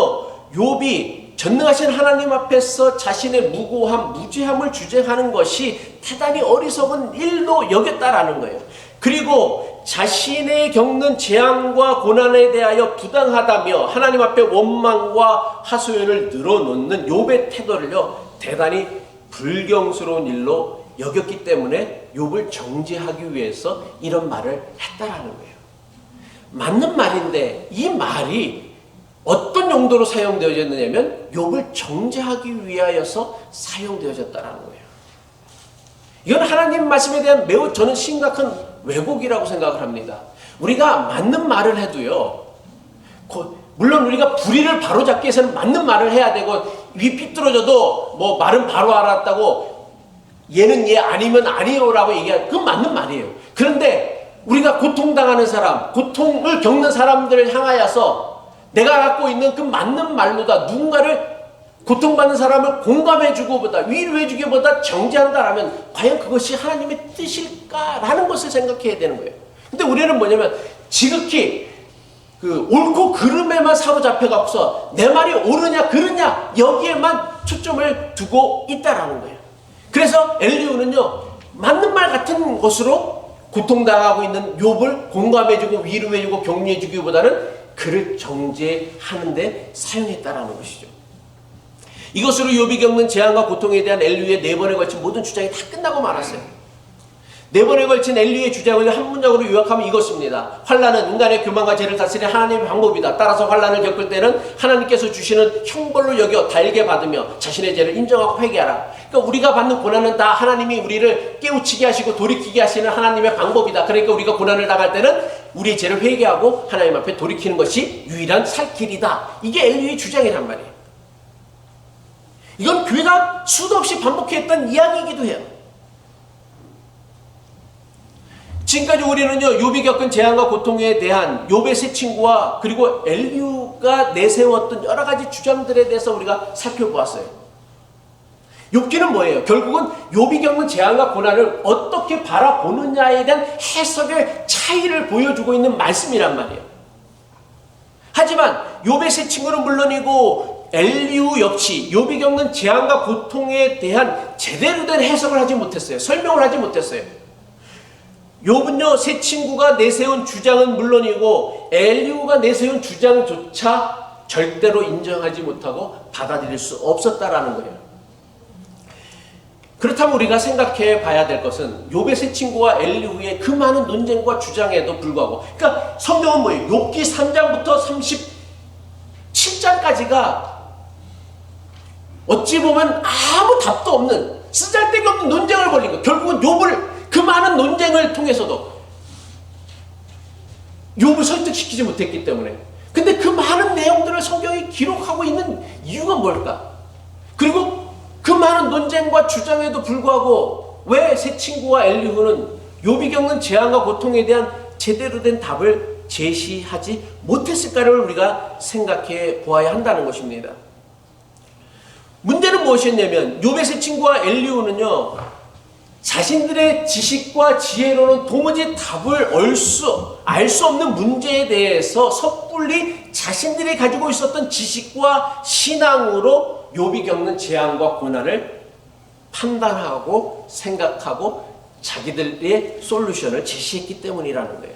욥이 전능하신 하나님 앞에서 자신의 무고함, 무죄함을 주장하는 것이 대단히 어리석은 일로 여겼다라는 거예요. 그리고 자신의 겪는 재앙과 고난에 대하여 부당하다며 하나님 앞에 원망과 하소연을 늘어놓는 욥의 태도를요, 대단히 불경스러운 일로 여겼기 때문에 욥을 정죄하기 위해서 이런 말을 했다라는 거예요. 맞는 말인데 이 말이 어떤 용도로 사용되어졌느냐면 욥을 정죄하기 위하여서 사용되어졌다라는 거예요. 이건 하나님 말씀에 대한 매우 저는 심각한 왜곡이라고 생각을 합니다. 우리가 맞는 말을 해도요, 물론 우리가 불의를 바로잡기 위해서는 맞는 말을 해야 되고, 위 삐뚤어져도 뭐 말은 바로 알았다고 얘는 얘 아니면 아니요라고 얘기하는, 그건 맞는 말이에요. 그런데 우리가 고통당하는 사람, 고통을 겪는 사람들을 향하여서 내가 갖고 있는 그 맞는 말로다 누군가를, 고통받는 사람을 공감해주고보다, 위로해주기보다 정죄한다라면 과연 그것이 하나님의 뜻일까라는 것을 생각해야 되는 거예요. 근데 우리는 뭐냐면 지극히 그 옳고 그름에만 사로잡혀갖고서 내 말이 옳으냐 그르냐 여기에만 초점을 두고 있다라는 거예요. 그래서 엘리후는요, 맞는 말 같은 것으로 고통당하고 있는 욥을 공감해주고 위로해주고 격려해주기보다는 그를 정죄하는 데 사용했다라는 것이죠. 이것으로 욥이 겪는 재앙과 고통에 대한 엘리후의 4번에 걸친 모든 주장이 다 끝나고 말았어요. 4번에 걸친 엘리후의 주장을 한 문장으로 요약하면 이것입니다. 환난은 인간의 교만과 죄를 다스리는 하나님의 방법이다. 따라서 환난을 겪을 때는 하나님께서 주시는 형벌로 여겨 달게 받으며 자신의 죄를 인정하고 회개하라. 그러니까 우리가 받는 고난은 다 하나님이 우리를 깨우치게 하시고 돌이키게 하시는 하나님의 방법이다. 그러니까 우리가 고난을 당할 때는 우리의 죄를 회개하고 하나님 앞에 돌이키는 것이 유일한 살 길이다. 이게 엘리후의 주장이란 말이에요. 이건 교회가 수도 없이 반복했던 이야기이기도 해요. 지금까지 우리는요, 욥이 겪은 재앙과 고통에 대한 욥의 세 친구와 그리고 엘리후가 내세웠던 여러 가지 주장들에 대해서 우리가 살펴보았어요. 욥기는 뭐예요? 결국은 욥이 겪는 재앙과 고난을 어떻게 바라보느냐에 대한 해석의 차이를 보여주고 있는 말씀이란 말이에요. 하지만 욥의 세 친구는 물론이고 엘리후 역시 욥이 겪는 재앙과 고통에 대한 제대로 된 해석을 하지 못했어요. 설명을 하지 못했어요. 욥은요, 세 친구가 내세운 주장은 물론이고 엘리후가 내세운 주장조차 절대로 인정하지 못하고 받아들일 수 없었다라는 거예요. 그렇다면 우리가 생각해 봐야 될 것은 욥의 세 친구와 엘리후의 그 많은 논쟁과 주장에도 불구하고, 그러니까 성경은 뭐예요? 욥기 3장부터 37장까지가 어찌 보면 아무 답도 없는 쓰잘데기 없는 논쟁을 벌린 거예요. 결국은 욥을, 그 많은 논쟁을 통해서도 욥을 설득시키지 못했기 때문에. 근데 그 많은 내용들을 성경이 기록하고 있는 이유가 뭘까? 그리고 그 많은 논쟁과 주장에도 불구하고 왜 세 친구와 엘리후는 욥이 겪는 재앙과 고통에 대한 제대로 된 답을 제시하지 못했을까를 우리가 생각해 보아야 한다는 것입니다. 문제는 무엇이었냐면 욥의 세 친구와 엘리후는요, 자신들의 지식과 지혜로는 도무지 답을 알 수 없는 문제에 대해서 섣불리 자신들이 가지고 있었던 지식과 신앙으로 욥이 겪는 재앙과 고난을 판단하고 생각하고 자기들의 솔루션을 제시했기 때문이라는 거예요.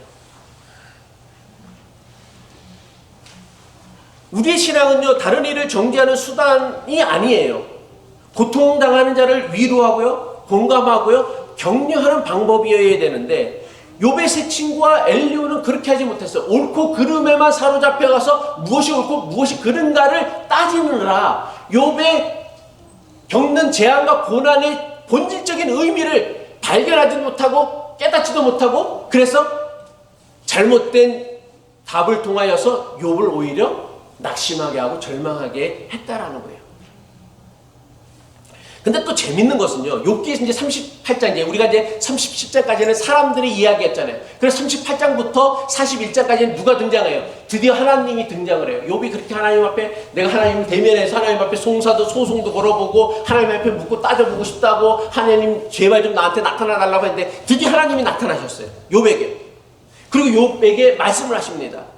우리의 신앙은요, 다른 일을 정죄하는 수단이 아니에요. 고통당하는 자를 위로하고요, 공감하고요, 격려하는 방법이어야 되는데 욥의 세 친구와 엘리후는 그렇게 하지 못했어요. 옳고 그름에만 사로잡혀가서 무엇이 옳고 무엇이 그른가를 따지느라 욥의 겪는 재앙과 고난의 본질적인 의미를 발견하지 못하고 깨닫지도 못하고, 그래서 잘못된 답을 통하여서 욥을 오히려 낙심하게 하고 절망하게 했다라는 거예요. 근데 또 재밌는 것은요, 욥기 이제 38장, 이제 우리가 이제 37장까지는 사람들이 이야기했잖아요. 그래서 38장부터 41장까지는 누가 등장해요? 드디어 하나님이 등장을 해요. 욥이 그렇게 하나님 앞에, 내가 하나님을 대면해서 하나님 앞에 소송도 걸어보고 하나님 앞에 묻고 따져보고 싶다고, 하나님 제발 좀 나한테 나타나달라고 했는데 드디어 하나님이 나타나셨어요, 욥에게. 그리고 욥에게 말씀을 하십니다.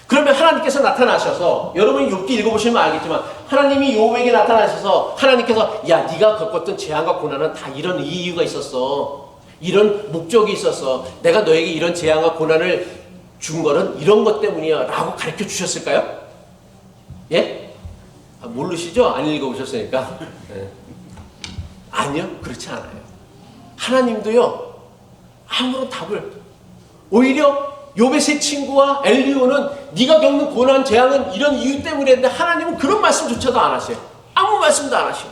그러면 하나님께서 나타나셔서, 여러분이 욥기 읽어보시면 알겠지만 하나님이 욥에게 나타나셔서 하나님께서, 야, 네가 겪었던 재앙과 고난은 다 이런 이유가 있었어, 이런 목적이 있었어, 내가 너에게 이런 재앙과 고난을 준 거는 이런 것 때문이야 라고 가르쳐 주셨을까요? 예? 모르시죠? 안 읽어보셨으니까. 예. 아니요, 그렇지 않아요. 하나님도요, 아무런 답을, 오히려 욥의 세 친구와 엘리후는 네가 겪는 고난, 재앙은 이런 이유 때문에 했는데 하나님은 그런 말씀조차도 안 하세요. 아무 말씀도 안 하셔요.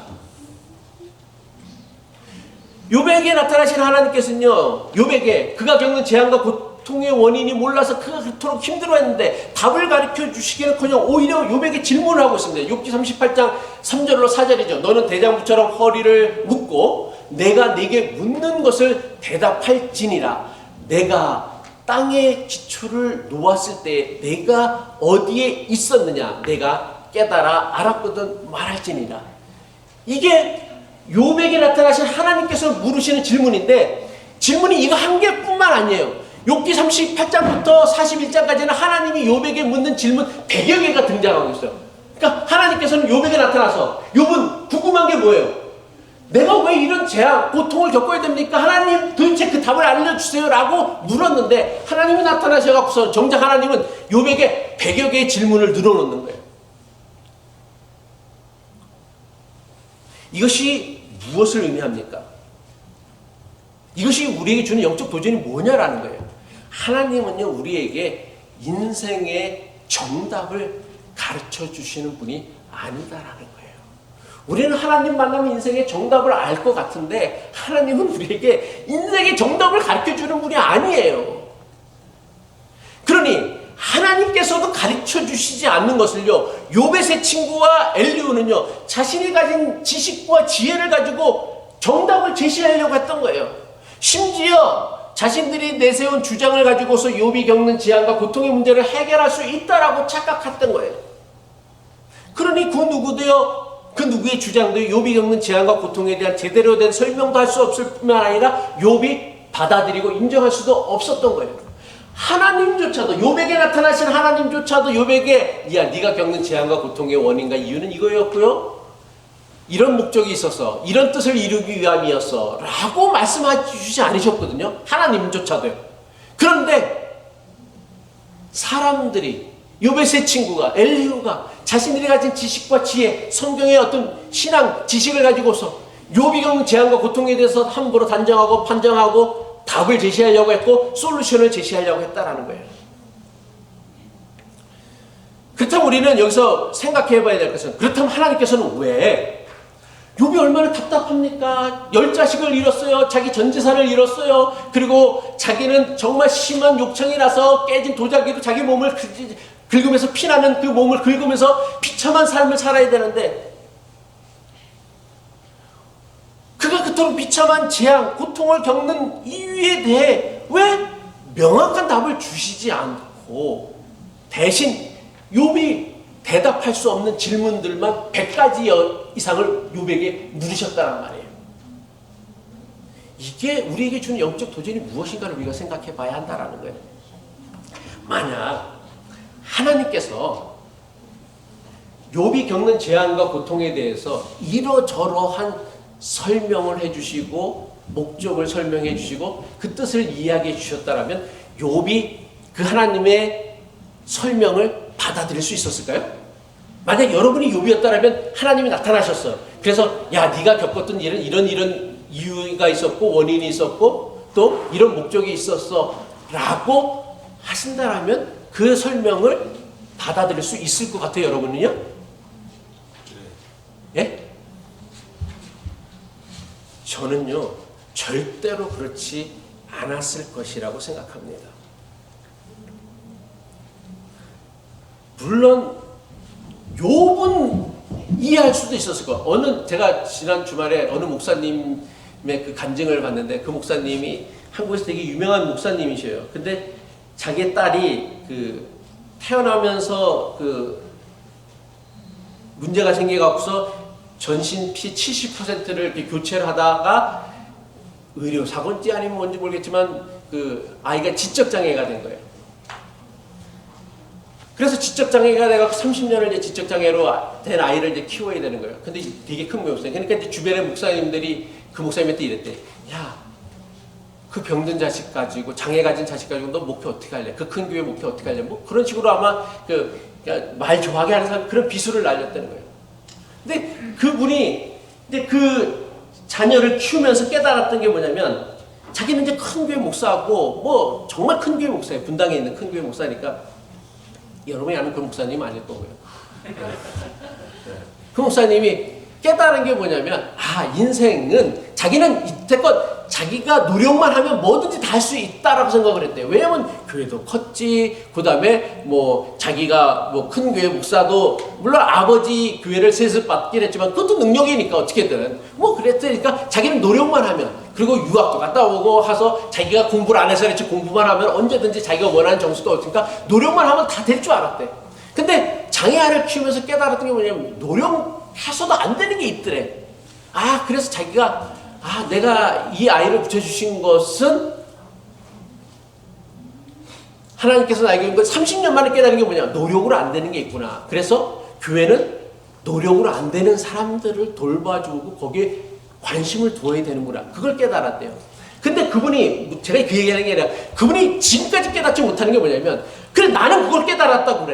욥에게 나타나신 하나님께서는요, 욥에게 그가 겪는 재앙과 고통의 원인이 몰라서 그가 그토록 힘들어했는데 답을 가르쳐 주시기는커녕 오히려 욥에게 질문을 하고 있습니다. 욥기 38장 3절로 4절이죠. 너는 대장부처럼 허리를 묶고 내가 네게 묻는 것을 대답할지니라. 내가 땅의 기초를 놓았을 때 내가 어디에 있었느냐 내가 깨달아 알았거든 말할지니라. 이게 욥에게 나타나신 하나님께서 물으시는 질문인데 질문이 이거 한 개뿐만 아니에요. 욥기 38장부터 41장까지는 하나님이 욥에게 묻는 질문 100여 개가 등장하고 있어요. 그러니까 하나님께서는 욥에게 나타나서 욥은 궁금한 게 뭐예요? 내가 왜 이런 재앙, 고통을 겪어야 됩니까? 하나님 도대체 그 답을 알려주세요 라고 물었는데 하나님이 나타나셔서 정작 하나님은 욥에게 100여 개의 질문을 늘어놓는 거예요. 이것이 무엇을 의미합니까? 이것이 우리에게 주는 영적 도전이 뭐냐라는 거예요. 하나님은요 우리에게 인생의 정답을 가르쳐 주시는 분이 아니다라는 거예요. 우리는 하나님 만나면 인생의 정답을 알 것 같은데 하나님은 우리에게 인생의 정답을 가르쳐 주는 분이 아니에요. 그러니 하나님께서도 가르쳐 주시지 않는 것을요 욥의 세 친구와 엘리후는요 자신이 가진 지식과 지혜를 가지고 정답을 제시하려고 했던 거예요. 심지어 자신들이 내세운 주장을 가지고서 욥이 겪는 재앙과 고통의 문제를 해결할 수 있다라고 착각했던 거예요. 그러니 그 누구의 주장도 욥이 겪는 재앙과 고통에 대한 제대로 된 설명도 할 수 없을 뿐만 아니라 욥이 받아들이고 인정할 수도 없었던 거예요. 하나님조차도 욥에게 나타나신 하나님조차도 욥에게 야 네가 겪는 재앙과 고통의 원인과 이유는 이거였고요. 이런 목적이 있어서 이런 뜻을 이루기 위함이었어 라고 말씀해 주시지 않으셨거든요. 하나님조차도요. 그런데 사람들이 욥의 세 친구가 엘리후가 자신들이 가진 지식과 지혜 성경의 어떤 신앙 지식을 가지고서 욥이 겪는 재앙과 고통에 대해서 함부로 단정하고 판정하고 답을 제시하려고 했고 솔루션을 제시하려고 했다라는 거예요. 그렇다면 우리는 여기서 생각해 봐야 될 것은 그렇다면 하나님께서는 왜 욥이 얼마나 답답합니까? 10자식을 잃었어요. 자기 전 재산을 잃었어요. 그리고 자기는 정말 심한 욕창이 나서 깨진 도자기로 자기 몸을 긁으면서 피나는 그 몸을 긁으면서 비참한 삶을 살아야 되는데 그가 그토록 비참한 재앙, 고통을 겪는 이유에 대해 왜 명확한 답을 주시지 않고 대신 욥이 대답할 수 없는 질문들만 100가지 이상을 욥에게 물으셨다는 말이에요. 이게 우리에게 주는 영적 도전이 무엇인가를 우리가 생각해 봐야 한다는 거예요. 만약 하나님께서 욥이 겪는 재앙과 고통에 대해서 이러저러한 설명을 해주시고 목적을 설명해 주시고 그 뜻을 이야기해 주셨다면 욥이 그 하나님의 설명을 받아들일 수 있었을까요? 만약 여러분이 욥이었다면 하나님이 나타나셨어요. 그래서 야 네가 겪었던 일은 이런 이유가 있었고 원인이 있었고 또 이런 목적이 있었어 라고 하신다라면 그 설명을 받아들일 수 있을 것 같아요. 여러분은요? 예? 저는요 절대로 그렇지 않았을 것이라고 생각합니다. 물론 욥은 이해할 수도 있었을 거예요. 제가 지난 주말에 어느 목사님의 그 간증을 봤는데 그 목사님이 한국에서 되게 유명한 목사님이셔요. 근데 자기 딸이 그 태어나면서 그 문제가 생겨갖고서 전신 피 70%를 이렇게 교체를 하다가 의료사고인지 아니면 뭔지 모르겠지만 그 아이가 지적장애가 된 거예요. 그래서 지적장애가 돼갖고 30년을 이제 지적장애로 된 아이를 이제 키워야 되는 거예요. 근데 되게 큰 목사님. 그러니까 이제 주변의 목사님들이 그 목사님한테 이랬대. 야, 그 병든 자식 가지고, 장애 가진 자식 가지고 너 목회 어떻게 할래? 그 큰 교회 목회 어떻게 할래? 뭐 그런 식으로 아마 말 좋아하게 하는 사람 그런 비수를 날렸다는 거예요. 근데 그분이 이제 그 자녀를 키우면서 깨달았던 게 뭐냐면 자기는 이제 큰 교회 목사고 뭐 정말 큰 교회 목사예요. 분당에 있는 큰 교회 목사니까 여러분이 아는 그 목사님 아닐 거고요. 그 목사님이 깨달은 게 뭐냐면 인생은 자기는 이때껏 자기가 노력만 하면 뭐든지 다 할 수 있다라고 생각을 했대요. 왜냐면 교회도 컸지, 그 다음에 뭐 자기가 뭐 큰 교회 목사도 물론 아버지 교회를 셋을 받긴 했지만 그것도 능력이니까 어떻게든 뭐 그랬으니까 자기는 노력만 하면, 그리고 유학도 갔다 오고 해서 자기가 공부를 안 해서 그렇지 공부만 하면 언제든지 자기가 원하는 점수도 얻으니까 노력만 하면 다 될 줄 알았대. 근데 장애아를 키우면서 깨달았던 게 뭐냐면 노력해서도 안 되는 게 있더래. 그래서 자기가 내가 이 아이를 붙여주신 것은 하나님께서 나에게 30년 만에 깨달은 게 뭐냐, 노력으로 안 되는 게 있구나. 그래서 교회는 노력으로 안 되는 사람들을 돌봐주고 거기에 관심을 두어야 되는구나. 그걸 깨달았대요. 근데 그분이, 제가 그 얘기하는 게 아니라 그분이 지금까지 깨닫지 못하는 게 뭐냐면, 그래 나는 그걸 깨달았다고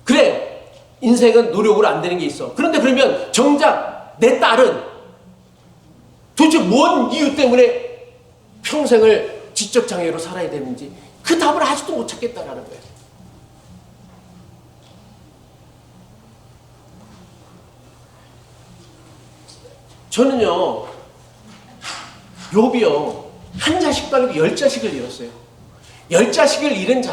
그래 인생은 노력으로 안 되는 게 있어. 그런데 그러면 정작 내 딸은 도대체 뭔 이유 때문에 평생을 지적장애로 살아야 되는지 그 답을 아직도 못 찾겠다라는 거예요. 저는요, 욥이요, 한 자식도 아니고 10자식을 잃었어요. 10자식을 잃은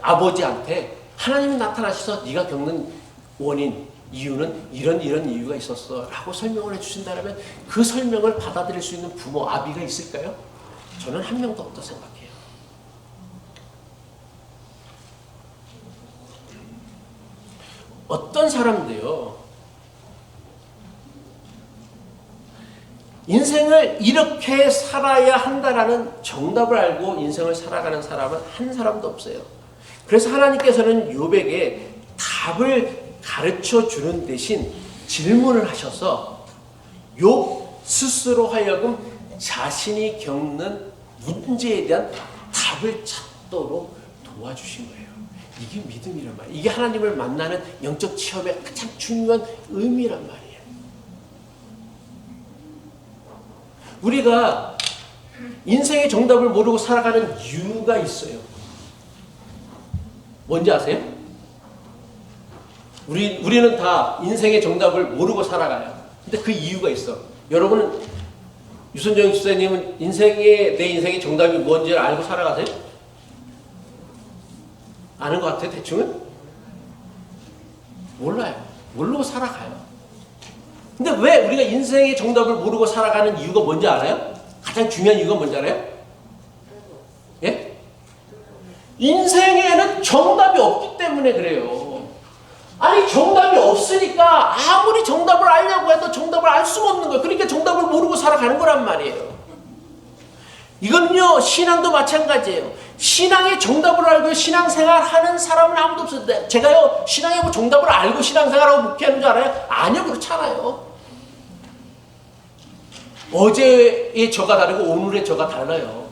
아버지한테 하나님이 나타나셔서 네가 겪는 원인, 이유는 이런 이유가 있었어 라고 설명을 해주신다면 그 설명을 받아들일 수 있는 부모, 아비가 있을까요? 저는 한 명도 없다고 생각해요. 어떤 사람도요, 인생을 이렇게 살아야 한다라는 정답을 알고 인생을 살아가는 사람은 한 사람도 없어요. 그래서 하나님께서는 욥에게 답을 가르쳐 주는 대신 질문을 하셔서 욥 스스로 하여금 자신이 겪는 문제에 대한 답을 찾도록 도와주신 거예요. 이게 믿음이란 말이에요. 이게 하나님을 만나는 영적 체험의 가장 중요한 의미란 말이에요. 우리가 인생의 정답을 모르고 살아가는 이유가 있어요. 뭔지 아세요? 우리는 다 인생의 정답을 모르고 살아가요. 근데 그 이유가 있어. 여러분은, 유선정 집사님은 내 인생의 정답이 뭔지 알고 살아가세요? 아는 것 같아요, 대충은? 몰라요. 모르고 살아가요. 근데 왜 우리가 인생의 정답을 모르고 살아가는 이유가 뭔지 알아요? 가장 중요한 이유가 뭔지 알아요? 예? 인생에는 정답이 없기 때문에 그래요. 아니, 정답이 없으니까 아무리 정답을 알려고 해도 정답을 알 수가 없는 거예요. 그러니까 정답을 모르고 살아가는 거란 말이에요. 이건요, 신앙도 마찬가지예요. 신앙의 정답을 알고 신앙생활 하는 사람은 아무도 없어요. 제가요, 신앙의 뭐 정답을 알고 신앙생활하고 목회하는 줄 알아요? 아니요, 그렇지 않아요. 어제의 저가 다르고 오늘의 저가 달라요.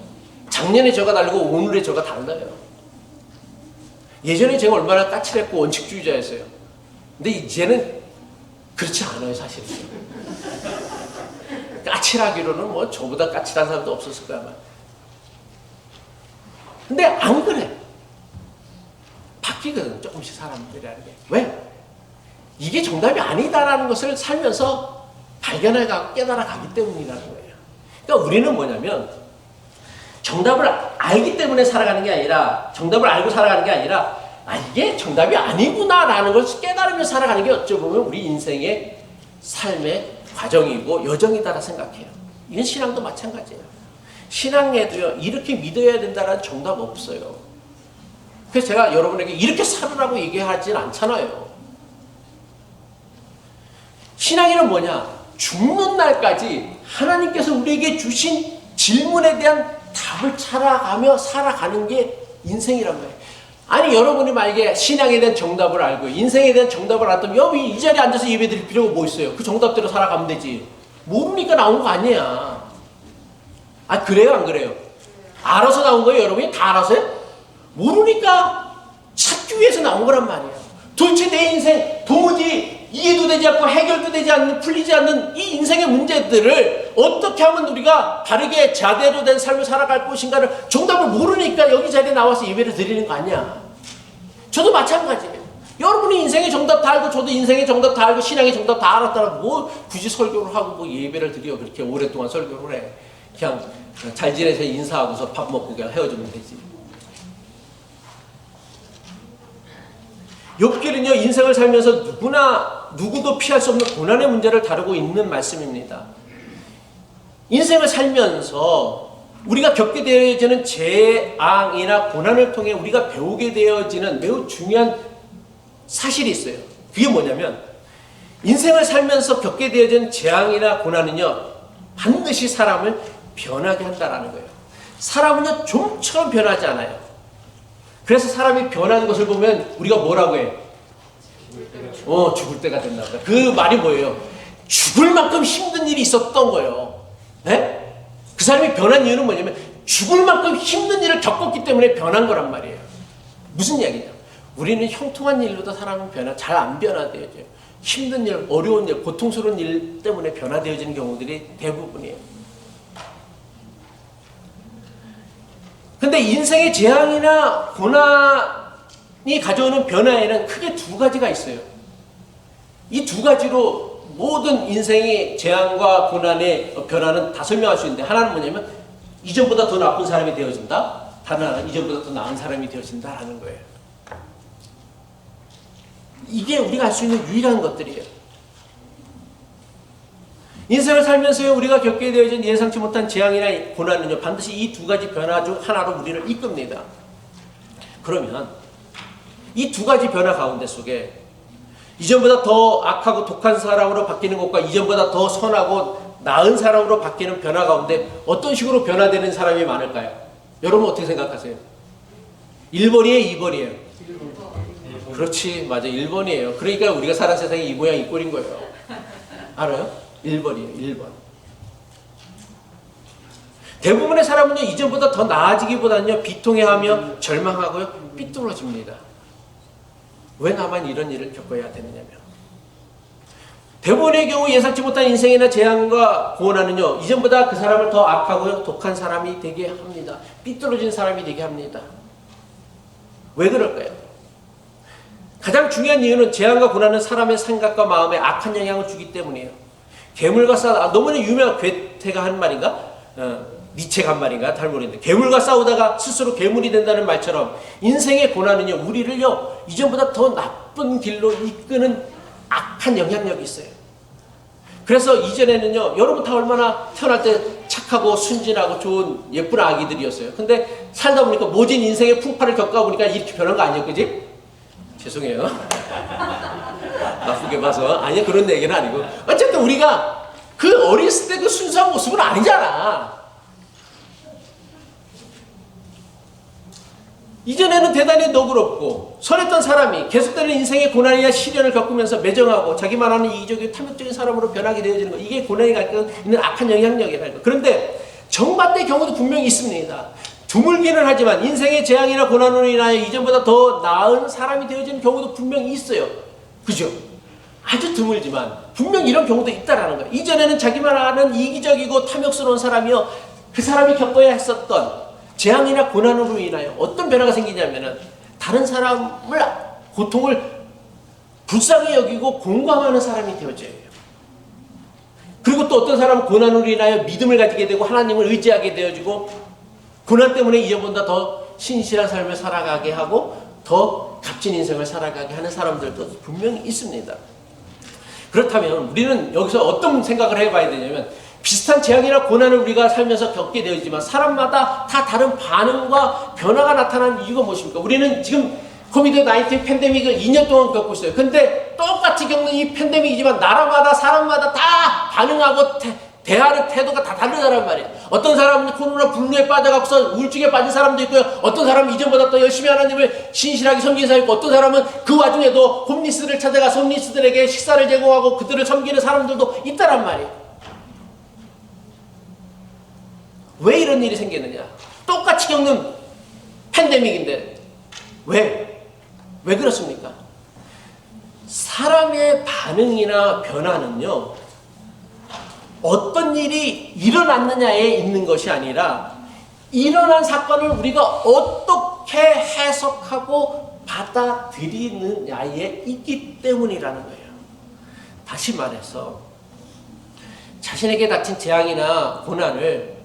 작년의 저가 다르고 오늘의 저가 달라요. 예전에 제가 얼마나 까칠했고 원칙주의자였어요. 근데 이제는 그렇지 않아요, 사실은. 까칠하기로는 뭐 저보다 까칠한 사람도 없었을 거야, 아마. 근데 안 그래. 바뀌거든, 조금씩 사람들이라는 게. 왜? 이게 정답이 아니다라는 것을 살면서 발견해가고 깨달아가기 때문이라는 거예요. 그러니까 우리는 뭐냐면, 정답을 알기 때문에 살아가는 게 아니라, 정답을 알고 살아가는 게 아니라, 이게 정답이 아니구나라는 걸 깨달으며 살아가는 게 어찌 보면 우리 인생의 삶의 과정이고 여정이다라 생각해요. 이건 신앙도 마찬가지예요. 신앙에도요, 이렇게 믿어야 된다는 정답 없어요. 그래서 제가 여러분에게 이렇게 살으라고 얘기하진 않잖아요. 신앙이란 뭐냐? 죽는 날까지 하나님께서 우리에게 주신 질문에 대한 답을 찾아가며 살아가는 게 인생이란 말이에요. 아니, 여러분이 만약에 신앙에 대한 정답을 알고 인생에 대한 정답을 알았다면 여기 이 자리에 앉아서 예배 드릴 필요가 뭐 있어요? 그 정답대로 살아가면 되지. 모르니까 나온 거 아니야. 그래요, 안 그래요? 알아서 나온 거예요, 여러분이? 다 알아서요? 모르니까 찾기 위해서 나온 거란 말이에요. 도대체 내 인생 도무지 이해도 되지 않고 해결도 되지 않는, 풀리지 않는 이 인생의 문제들을 어떻게 하면 우리가 바르게 제대로 된 삶을 살아갈 것인가를 정답을 모르니까 여기 자리에 나와서 예배를 드리는 거 아니야. 저도 마찬가지예요. 여러분이 인생의 정답 다 알고 저도 인생의 정답 다 알고 신앙의 정답 다 알았다고 뭐 굳이 설교를 하고 뭐 예배를 드려 그렇게 오랫동안 설교를 해. 그냥 잘 지내서 인사하고서 밥 먹고 그냥 헤어지면 되지. 욥기는요, 인생을 살면서 누구도 피할 수 없는 고난의 문제를 다루고 있는 말씀입니다. 인생을 살면서 우리가 겪게 되어지는 재앙이나 고난을 통해 우리가 배우게 되어지는 매우 중요한 사실이 있어요. 그게 뭐냐면, 인생을 살면서 겪게 되어지는 재앙이나 고난은요, 반드시 사람을 변하게 한다는 거예요. 사람은요, 좀처럼 변하지 않아요. 그래서 사람이 변하는 것을 보면 우리가 뭐라고 해? 죽을 때가 된다. 그 말이 뭐예요? 죽을 만큼 힘든 일이 있었던 거예요. 네? 그 사람이 변한 이유는 뭐냐면 죽을 만큼 힘든 일을 겪었기 때문에 변한 거란 말이에요. 무슨 이야기냐? 우리는 형통한 일로도 사람은 잘 안 변화되어져요. 힘든 일, 어려운 일, 고통스러운 일 때문에 변화되어지는 경우들이 대부분이에요. 근데 인생의 재앙이나 고난이 가져오는 변화에는 크게 두 가지가 있어요. 이 두 가지로 모든 인생의 재앙과 고난의 변화는 다 설명할 수 있는데, 하나는 뭐냐면 이전보다 더 나쁜 사람이 되어진다. 다른 하나는 이전보다 더 나은 사람이 되어진다라는 거예요. 이게 우리가 알 수 있는 유일한 것들이에요. 인생을 살면서 우리가 겪게 되어진 예상치 못한 재앙이나 고난은요, 반드시 이 두 가지 변화 중 하나로 우리를 이끕니다. 그러면 이 두 가지 변화 가운데 속에 이전보다 더 악하고 독한 사람으로 바뀌는 것과 이전보다 더 선하고 나은 사람으로 바뀌는 변화 가운데 어떤 식으로 변화되는 사람이 많을까요? 여러분 어떻게 생각하세요? 1번이에요? 2번이에요? 1번. 그렇지, 맞아, 1번이에요. 그러니까 우리가 사는 세상이 이 모양 이 꼴인 거예요. 알아요? 1번이에요. 1번. 대부분의 사람은요, 이전보다 더 나아지기보다는요, 비통해하며 절망하고요, 삐뚤어집니다. 왜 나만 이런 일을 겪어야 되느냐며. 대부분의 경우 예상치 못한 인생이나 재앙과 고난은요, 이전보다 그 사람을 더 악하고요, 독한 사람이 되게 합니다. 삐뚤어진 사람이 되게 합니다. 왜 그럴까요? 가장 중요한 이유는 재앙과 고난은 사람의 생각과 마음에 악한 영향을 주기 때문이에요. 괴물과 너무나 유명한 괴테가 한 말인가? 니체가 한 말인가? 잘 모르겠는데, 괴물과 싸우다가 스스로 괴물이 된다는 말처럼 인생의 고난은요, 우리를요, 이전보다 더 나쁜 길로 이끄는 악한 영향력이 있어요. 그래서 이전에는요, 여러분 다 얼마나 태어날 때 착하고 순진하고 좋은 예쁜 아기들이었어요. 근데 살다 보니까 모진 인생의 풍파를 겪어보니까 이렇게 변한 거 아니에요, 그지? 죄송해요. 나쁘게 봐서. 아니, 그런 얘기는 아니고. 어쨌든 우리가 그 어렸을 때 그 순수한 모습은 아니잖아. 이전에는 대단히 너그럽고 선했던 사람이 계속되는 인생의 고난이나 시련을 겪으면서 매정하고 자기만 하는 이기적이고 탐욕적인 사람으로 변하게 되어지는 거, 이게 고난이 갖고 있는 악한 영향력이라는 거. 그런데 정반대의 경우도 분명히 있습니다. 드물기는 하지만 인생의 재앙이나 고난으로 인하여 이전보다 더 나은 사람이 되어지는 경우도 분명히 있어요. 그죠? 아주 드물지만 분명히 이런 경우도 있다라는 거예요. 이전에는 자기만 아는 이기적이고 탐욕스러운 사람이요, 그 사람이 겪어야 했었던 재앙이나 고난으로 인하여 어떤 변화가 생기냐면은 다른 사람을, 고통을 불쌍히 여기고 공감하는 사람이 되어져요. 그리고 또 어떤 사람은 고난으로 인하여 믿음을 가지게 되고 하나님을 의지하게 되어지고, 고난 때문에 이전보다 더 신실한 삶을 살아가게 하고 더 값진 인생을 살아가게 하는 사람들도 분명히 있습니다. 그렇다면 우리는 여기서 어떤 생각을 해봐야 되냐면, 비슷한 재앙이나 고난을 우리가 살면서 겪게 되어지만 사람마다 다 다른 반응과 변화가 나타나는 이유가 무엇입니까? 우리는 지금 코비드-19 팬데믹을 2년 동안 겪고 있어요. 근데 똑같이 겪는 이 팬데믹이지만 나라마다 사람마다 다 반응하고 대하는 태도가 다 다르다는 말이에요. 어떤 사람은 코로나 블루에 빠져갖고서 우울증에 빠진 사람도 있고요. 어떤 사람은 이전보다 더 열심히 하나님을 신실하게 섬기는 사람이 있고, 어떤 사람은 그 와중에도 홈리스를 찾아가서 홈리스들에게 식사를 제공하고 그들을 섬기는 사람들도 있다란 말이에요. 왜 이런 일이 생기느냐? 똑같이 겪는 팬데믹인데 왜 그렇습니까? 사람의 반응이나 변화는요, 어떤 일이 일어났느냐에 있는 것이 아니라 일어난 사건을 우리가 어떻게 해석하고 받아들이느냐에 있기 때문이라는 거예요. 다시 말해서 자신에게 닥친 재앙이나 고난을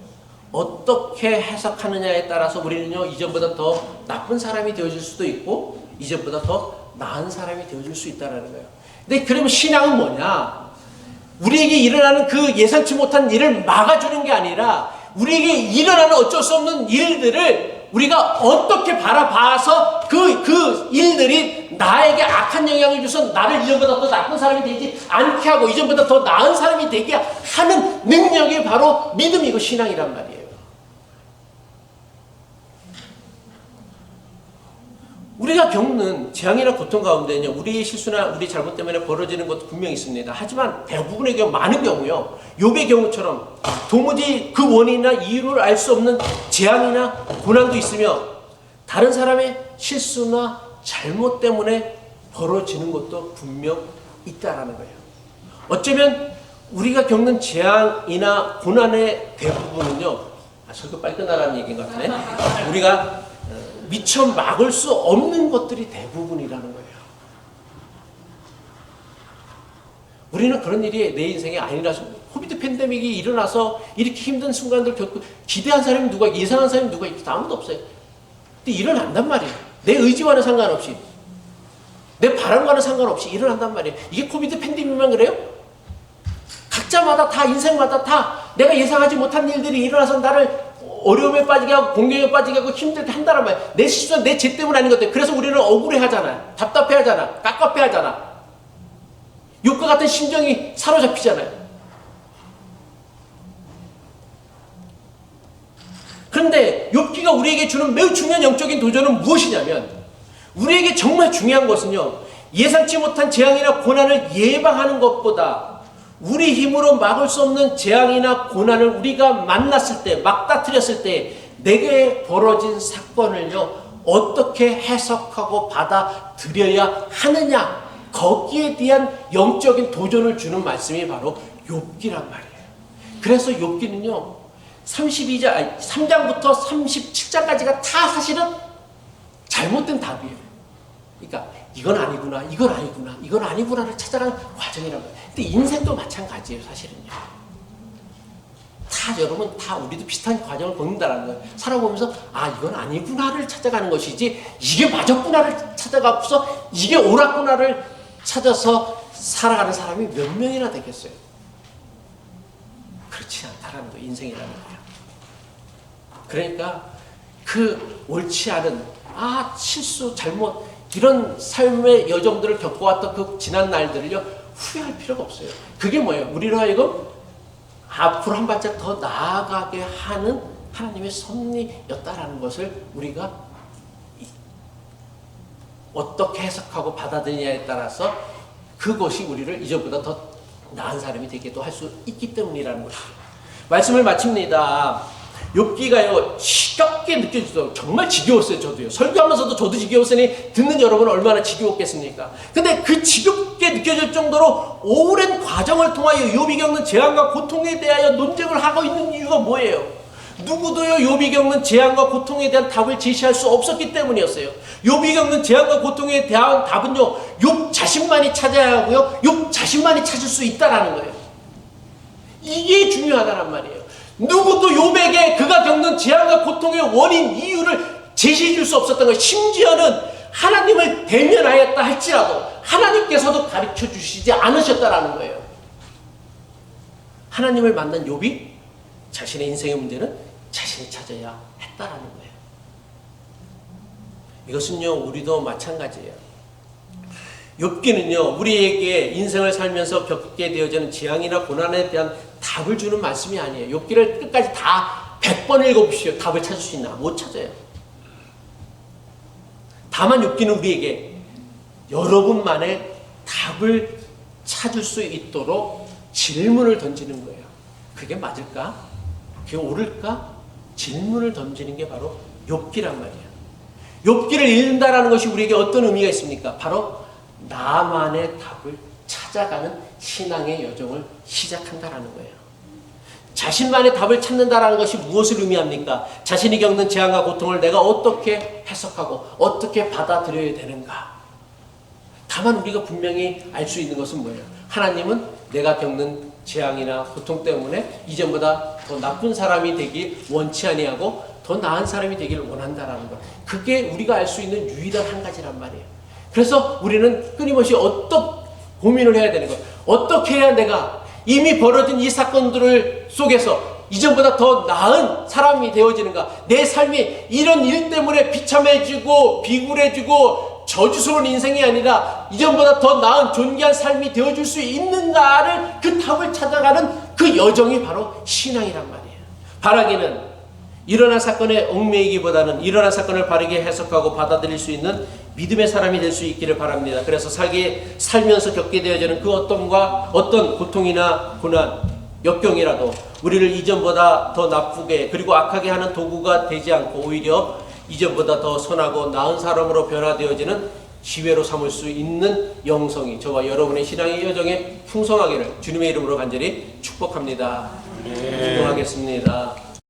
어떻게 해석하느냐에 따라서 우리는요, 이전보다 더 나쁜 사람이 되어질 수도 있고 이전보다 더 나은 사람이 되어질 수 있다는 거예요. 근데 그러면 신앙은 뭐냐? 우리에게 일어나는 그 예상치 못한 일을 막아주는 게 아니라 우리에게 일어나는 어쩔 수 없는 일들을 우리가 어떻게 바라봐서 그 일들이 나에게 악한 영향을 줘서 나를 이전보다 더 나쁜 사람이 되지 않게 하고 이전보다 더 나은 사람이 되게 하는 능력이 바로 믿음이고 신앙이란 말이에요. 우리가 겪는 재앙이나 고통 가운데는요, 우리의 실수나 우리 잘못 때문에 벌어지는 것도 분명히 있습니다. 하지만 대부분의 경우, 많은 경우요, 욥의 경우처럼 도무지 그 원인이나 이유를 알 수 없는 재앙이나 고난도 있으며 다른 사람의 실수나 잘못 때문에 벌어지는 것도 분명 있다라는 거예요. 어쩌면 우리가 겪는 재앙이나 고난의 대부분은요, 설교 빨리 끝나라는 얘기인 것 같네. 우리가 미처 막을 수 없는 것들이 대부분이라는 거예요. 우리는 그런 일이 내 인생에 아니라서 코비드 팬데믹이 일어나서 이렇게 힘든 순간들 겪고 기대한 사람이 누가 예상한 사람이 누가 있지? 아무도 없어요. 근데 일어난단 말이에요. 내 의지와는 상관없이 내 바람과는 상관없이 일어난단 말이에요. 이게 코비드 팬데믹만 그래요? 각자마다 다 인생마다 다 내가 예상하지 못한 일들이 일어나서 나를 어려움에 빠지게 하고 공경에 빠지게 하고 힘들게 한다란 말이야. 내 실수는 내 죄 때문 아닌 것 같아. 그래서 우리는 억울해 하잖아요. 답답해 하잖아. 깝깝해 하잖아. 욥과 같은 심정이 사로잡히잖아요. 그런데 욥기가 우리에게 주는 매우 중요한 영적인 도전은 무엇이냐면 우리에게 정말 중요한 것은요, 예상치 못한 재앙이나 고난을 예방하는 것보다 우리 힘으로 막을 수 없는 재앙이나 고난을 우리가 만났을 때, 막다트렸을 때 내게 벌어진 사건을요, 어떻게 해석하고 받아들여야 하느냐, 거기에 대한 영적인 도전을 주는 말씀이 바로 욥기란 말이에요. 그래서 욥기는요, 3장부터 37장까지가 다 사실은 잘못된 답이에요. 그러니까 이건 아니구나, 이건 아니구나, 이건 아니구나를 찾아가는 과정이란 말이에요. 근데 인생도 마찬가지예요, 사실은요. 다 여러분, 다 우리도 비슷한 과정을 겪는다는 거예요. 살아보면서 아, 이건 아니구나를 찾아가는 것이지 이게 맞았구나를 찾아가고서 이게 옳았구나를 찾아서 살아가는 사람이 몇 명이나 되겠어요? 그렇지 않다라는 거예요, 인생이라는 거예요. 그러니까 그 옳지 않은 실수, 잘못 이런 삶의 여정들을 겪어왔던 그 지난 날들을요, 후회할 필요가 없어요. 그게 뭐예요? 우리로 하여금 앞으로 한 발짝 더 나아가게 하는 하나님의 섭리였다라는 것을 우리가 어떻게 해석하고 받아들이냐에 따라서 그것이 우리를 이전보다 더 나은 사람이 되기도 할 수 있기 때문이라는 것이죠. 말씀을 마칩니다. 욥기가요, 지겹게 느껴지더라고요. 정말 지겨웠어요, 저도요. 설교하면서도 저도 지겨웠으니 듣는 여러분은 얼마나 지겨웠겠습니까? 근데 그 지겹게 느껴질 정도로 오랜 과정을 통하여 욥이 겪는 재앙과 고통에 대하여 논쟁을 하고 있는 이유가 뭐예요? 누구도요, 욥이 겪는 재앙과 고통에 대한 답을 제시할 수 없었기 때문이었어요. 욥이 겪는 재앙과 고통에 대한 답은요, 욥 자신만이 찾아야 하고요, 욥 자신만이 찾을 수 있다라는 거예요. 이게 중요하다란 말이에요. 누구도 욥에게 그가 겪는 재앙과 고통의 원인, 이유를 제시해 줄 수 없었던 거예요. 심지어는 하나님을 대면하였다 할지라도 하나님께서도 가르쳐 주시지 않으셨다라는 거예요. 하나님을 만난 욥이 자신의 인생의 문제는 자신이 찾아야 했다라는 거예요. 이것은요, 우리도 마찬가지예요. 욥기는요, 우리에게 인생을 살면서 겪게 되어지는 재앙이나 고난에 대한 답을 주는 말씀이 아니에요. 욥기를 끝까지 다 100번 읽어보시오. 답을 찾을 수 있나? 못 찾아요. 다만 욥기는 우리에게 여러분만의 답을 찾을 수 있도록 질문을 던지는 거예요. 그게 맞을까? 그게 옳을까? 질문을 던지는 게 바로 욥기란 말이에요. 욥기를 읽는다라는 것이 우리에게 어떤 의미가 있습니까? 바로 나만의 답을 찾아가는 신앙의 여정을 시작한다라는 거예요. 자신만의 답을 찾는다라는 것이 무엇을 의미합니까? 자신이 겪는 재앙과 고통을 내가 어떻게 해석하고 어떻게 받아들여야 되는가? 다만 우리가 분명히 알 수 있는 것은 뭐예요? 하나님은 내가 겪는 재앙이나 고통 때문에 이전보다 더 나쁜 사람이 되길 원치 아니하고 더 나은 사람이 되길 원한다라는 것. 그게 우리가 알 수 있는 유일한 한 가지란 말이에요. 그래서 우리는 끊임없이 고민을 해야 되는 것. 어떻게 해야 내가 이미 벌어진 이 사건들을 속에서 이전보다 더 나은 사람이 되어지는가? 내 삶이 이런 일 때문에 비참해지고 비굴해지고 저주스러운 인생이 아니라 이전보다 더 나은 존귀한 삶이 되어줄 수 있는가를 그 답을 찾아가는 그 여정이 바로 신앙이란 말이에요. 바라기는 일어난 사건에 얽매이기보다는 일어난 사건을 바르게 해석하고 받아들일 수 있는 믿음의 사람이 될 수 있기를 바랍니다. 그래서 살면서 겪게 되어지는 그 어떤 고통이나 고난, 역경이라도 우리를 이전보다 더 나쁘게 그리고 악하게 하는 도구가 되지 않고 오히려 이전보다 더 선하고 나은 사람으로 변화되어지는 기회로 삼을 수 있는 영성이 저와 여러분의 신앙의 여정에 풍성하기를 주님의 이름으로 간절히 축복합니다. 기도하겠습니다.